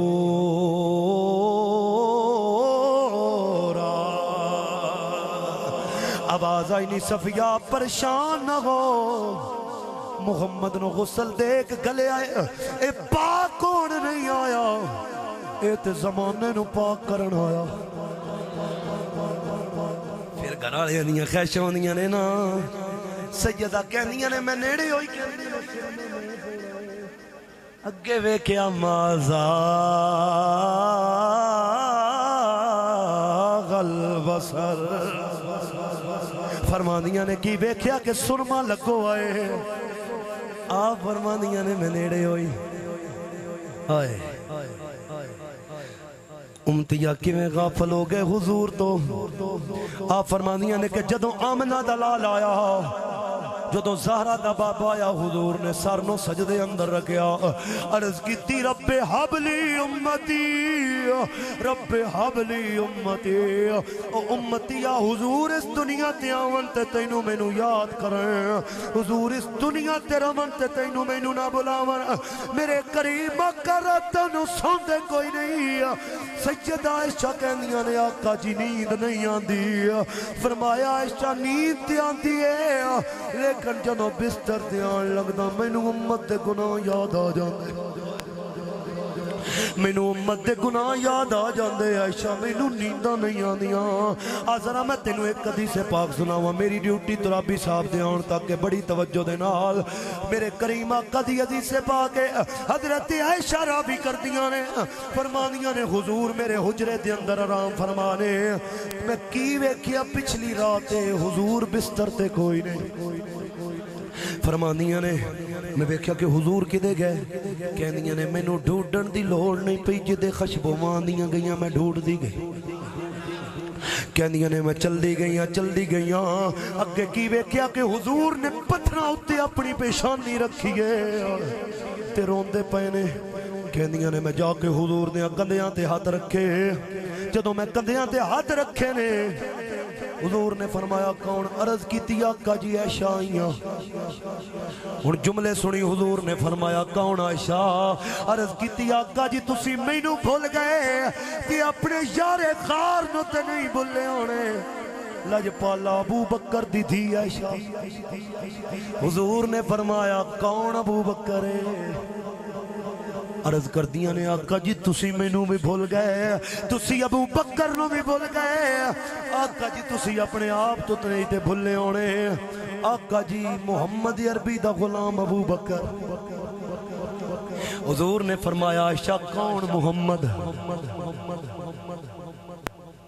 آواز آئی نہیں صفیہ پریشان نہ ہو محمد نو غسل دیکھ گلے آئے اے پاک کون نہیں آیا اے تے زمانے نو پاک کرن آیا پھر گھرالے اندیاں خیش ہوندیاں نے نا سیدہ کہندیاں نے میں نیڑے ہوئی اگے ویکھیا مازا غلبسر فرماندیاں نے کی ویکھیا کہ سرما لگو آئے آپ فرماندیاں نے میں نیڑے ہوئی آئے امتیہ کی میں غافل ہو گئے حضور تو آپ فرماندیاں نے کہ جدوں آمنہ دلال آیا جدوں زہرہ دا باب آیا حضور نے سر نو سجدے اندر رکھیا عرض کی تی رب حبلی امتی رب حبلی امتی امتی یا حضور اس دنیا تے آون تے تینو میں نو یاد کریں حضور اس دنیا تے رمن تے تینو میں نو نہ بلاون میرے قریب کرتا نو سوندے کوئی نہیں سیدہ عائشہ کہندیاں نے آقا جی نیند نہیں آندی فرمایا عائشہ نیند تے آندی ہے لیکن جنو بستر دیان لگنا میں نو امت دے گناہ یاد آ جاندے میں نو امت دے گناہ یاد آ جاندے عائشہ میں نو نیندہ نہیں آندیاں آزرہ میں تینو ایک حدیث پاک سناوا میری ڈیوٹی ترابی صاحب دے آن تک کہ بڑی توجہ دے نال میرے کریم آقا دی حدیث پاک حضرت عائشہ رابی کر دیاں نے فرمانیاں نے حضور میرے حجرے دے اندر آرام فرمانے میں کی ویکھیا پچھلی رات حضور بستر تے کوئی نہیں فرماندیاں نے میں ویکھیا کہ حضور کدے گئے کہندیاں نے میں نو ڈھونڈن دی لوڑ نہیں پئی جدے خشبوں ماندیاں گئیاں میں ڈھونڈ دی گئی کہندیاں نے میں چل دی گئیاں اگے کی ویکھیا کہ حضور نے پتھراں اُتے اپنی پیشانی رکھی ہے تے روندے پئے نے کہندیاں نے میں جا کے حضور نے کندھیاں تے ہاتھ رکھے جدوں میں کندھیاں تے ہاتھ رکھے نے حضور نے فرمایا کون عرض کی تھی آقا جی عائشہ آئیاں ان جملے سنی حضور نے فرمایا کون عائشہ عرض کی تھی آقا جی تسی میں نو بھول گئے کہ اپنے یار غار نو تے نہیں بھولے ہونے لجپالا ابو بکر دی تھی عائشہ حضور نے فرمایا کون ابو بکر ہے عرض کر دیا نے آقا جی تسی میں نو بھی بھول گئے تسی ابو بکر نو بھی بھول گئے آقا جی تسی اپنے آپ تو نہیں تے بھولے ہونے آقا جی محمد عربی دا غلام ابو بکر حضور نے فرمایا عائشہ کون محمد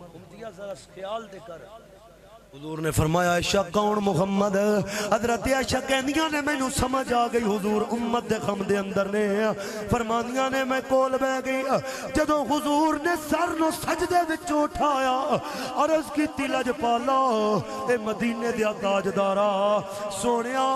امتیاز ذرا خیال دے کر حضور نے فرمایا عائشہ کون محمد؟ حضرت عائشہ کہندیاں نے مینوں سمجھ آ گئی حضور امت دے غم دے اندر نے، فرماندیاں نے میں کول بیٹھ گئی، جدوں حضور نے سر نو سجدے وچ اٹھایا عرض کیتی لجپالا اے مدینے دیا تاجدارا سونیا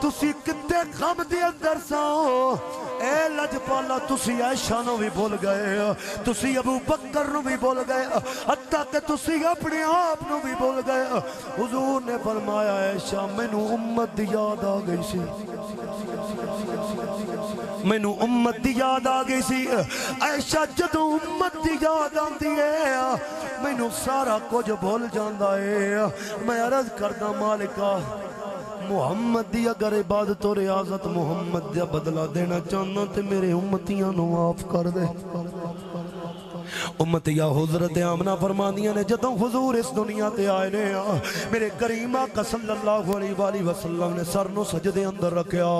تسی کتے غم دے اندر ساؤ، اے لجپالا تسی عائشہ نو بھی بھول گئے، تسی ابو بکر نو بھی بھول گئے، حتیٰ کہ تسی اپنے آپ نو بھی بھول گئے۔ حضور نے فرمایا عائشہ مینوں امت دی یاد آ گئی سی، مینوں امت دی یاد آ گئی سی۔ عائشہ جدوں امت دی یاد آندی ہے مینوں سارا کچھ بھول جاندا ہے۔ میں عرض کردا مالکا محمد دی اگر عبادت و ریاضت محمد دیا بدلہ دینا چاہنا تے میرے امتیاں نو معاف کر دے۔ امتیا حضرت آمنہ فرمانیاں نے جدوں حضور اس دنیا تے آئے نے میرے کریم آقا صلی اللہ علیہ وآلہ وسلم نے سر نو سجدے اندر رکھیا،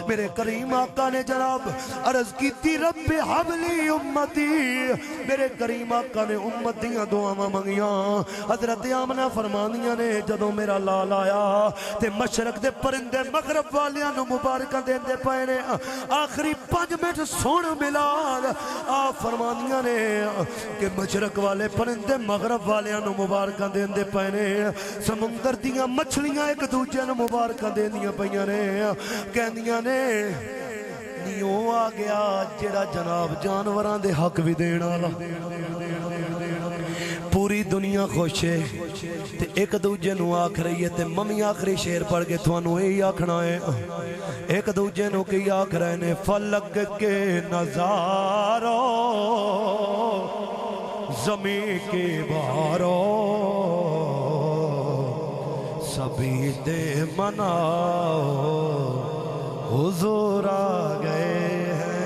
میرے کریم آقا نے جناب عرض کیتی رب حبلی امتی، میرے کریم آقا نے امت دیاں دعاواں منگیاں۔ حضرت آمنہ فرمانیاں نے جدوں میرا لال آیا تے مشرق دے پرندے مغرب والیاں نو مبارکاں دیندے پئے نے، آخری 5 منٹ سن بلال آپ فرمانیاں نے کہ مشرق والے پرندے مغرب والیاں نو مبارکاں دیندے پئے نے، سمندر دیاں مچھلیاں ایک دوجے نو مبارکاں دیندیاں پئیاں نے، کہندیاں نے نیوں آ گیا جڑا جناب جانوراں دے حق وی دین والا۔ پوری دنیا خوش ہے تے ایک دوجے نو آکھ رہی ہے تے ممی آخری شعر پڑھ کے تھانوں یہی آکھنا ہے، ایک دوجے نو کی آکھ رہے نے فلک کے نظارو زمین کے بہارو سبھی دے مناؤ حضور آ گئے ہیں۔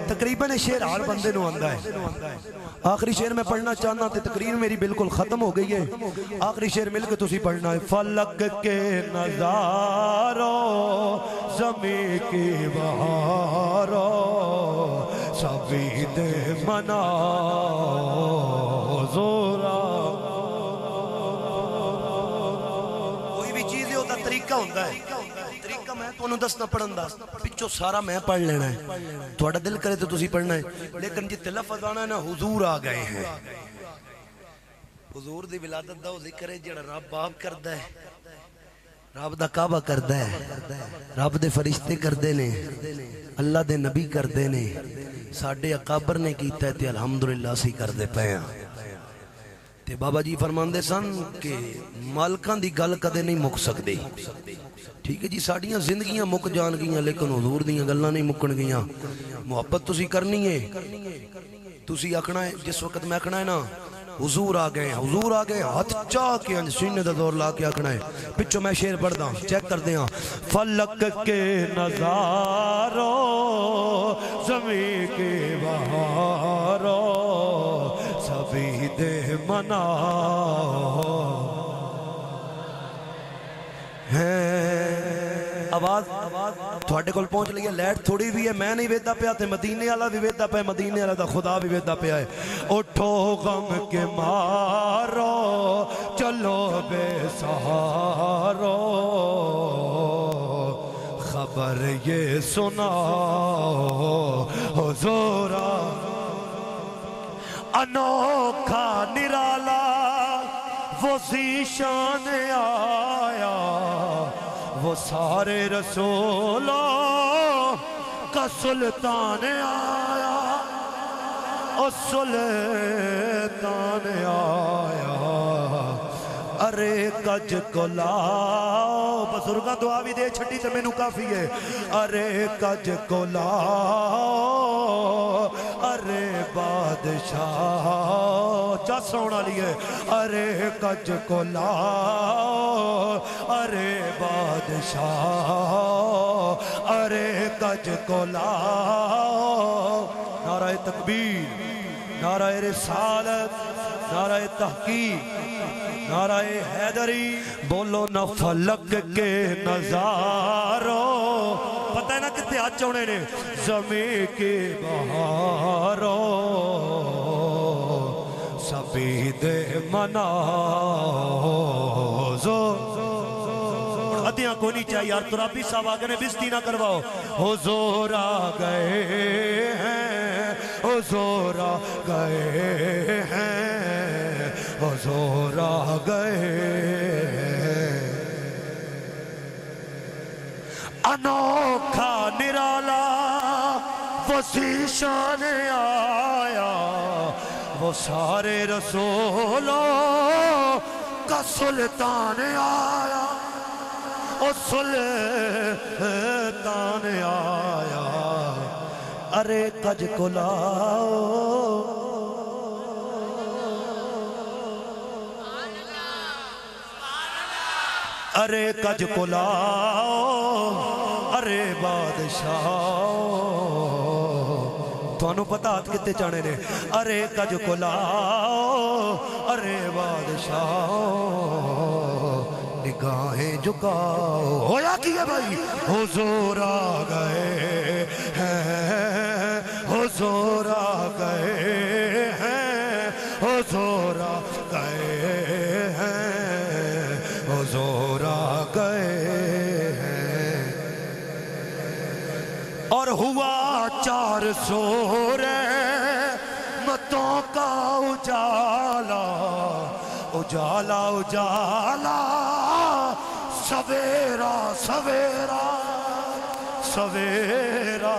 تقریباً شعر ہر بندے نو آندا ہے، آخری شعر میں پڑھنا چاہنا تے تقریر میری بالکل ختم ہو گئی ہے، آخری شعر مل کے تسی پڑھنا ہے فلک کے نظارو زمین کی بہارو سبھی دے مناؤ حضور کوئی بھی چیز ہے ہوتا طریقہ ہوتا ہے، طریقہ میں تو انہوں دسنا پڑھن دا پچھو سارا میں پڑھ لینا ہے، تھوڑا دل کرے تو تسی پڑھنا ہے، لیکن جی لفظ آنا ہے نا حضور آ گئے ہیں، حضور دی ولادت دا ذکر ہے جڑا رب باپ کردہ ہے، رب دا کعبہ کردہ ہے، رب دے فرشتے کردے نے، اللہ دے نبی کردے نے، ساڑھے اقابر نے کیتا ہے تے الحمدللہ سی کردے پہیا۔ تے بابا جی فرماندے سن کہ مالکان دی گل کدے نہیں مک سکدی، ٹھیک ہے جی ساڑھیاں زندگیاں مک جان گیاں لیکن حضور دیاں گلاں نہیں مکن گیاں، محبت تسی کرنی ہے، تسی آکھنا ہے جس وقت میں آکھنا ہے نا حضور آ گئے، حضور آ گئے ہاتھ چاہ کے سینے دا دور لا کے آکھنا ہے، پچھو میں شعر پڑھ دا چیک کر دیا فلک کے نظارو زمین کے بہارو سبھی دے مناؤ آواز تھوڑے کول پہنچ لئی ہے، لیٹ تھوڑی بھی ہے، میں نہیں ویدہ پیا تے مدینے والا بھی ویدہ پیا، مدینے والا دا خدا بھی ویدہ پیا ہے۔ اٹھو غم کے مارو چلو بے سہارو خبر یہ سناؤ حضور انوکھا نرالا وہ ذیشان آیا، وہ سارے رسولوں کا سلطان آیا، او سلطان آیا، ارے کج کو لاؤ بزرگاں دعا بھی دے چھٹی تے مینوں کافی ہے، ارے کج کو لاؤ ارے بادشاہ چا سونا لیے، ارے کج کو لاؤ ارے بادشاہ ارے کج کو لاؤ، نعرہ تکبیر، نعرہ رسالت، نعرہ تحقیق، نعرہ حیدری، بولو نہ فلک کے نظارو، پتہ ہے نا کتے ہاتھ چوڑے نے، زمین کے بہارو سب عبید منازو ادیاں کو نہیں چاہیے یار ترابی صاحب آگے نے بستی نہ کرواؤ حضور آ گئے ہیں حضور آ گئے ہیں حضور آ گئے ہیں انوکھا نرالا وسیع شان آیا وہ سارے رسولوں کا سلطان آیا او سلطان آیا ارے کج کو لاؤ ارے کج کو لاؤ ارے بادشاہ تھانوں پتہ ہاتھ کتے چانے نے ارے کج کو لاؤ ارے بادشاہ نگاہیں جھکاؤ ہویا کیا بھائی حضور آ گئے ہیں حضور آ گئے ہیں حضور آ گئے ہیں حضور آ گئے ہیں اور ہوا 400 رحمتوں کا اجالا اجالا اجالا سویرا سویرا سویرا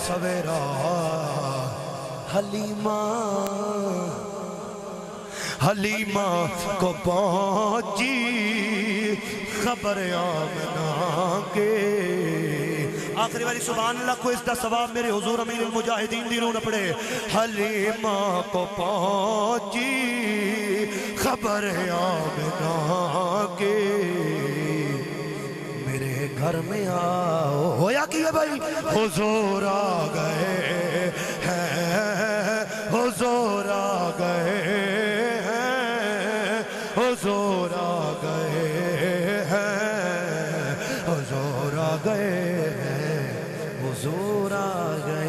سویرا حلیمہ حلیمہ کو پہنچی خبر آمنہ کے آخری والی سبحان اللہ کو اس دا ثواب میرے حضور امیر المجاہدین دینوں نہ پڑے حلیمہ کو پہنچی خبر آمنہ کے میرے گھر میں آؤ ہویا کیا بھائی حضور آ گئے ہیں حضور آ گئے ہیں حضور آ گئے ہیں حضور آ گئے ہیں حضور آ گئے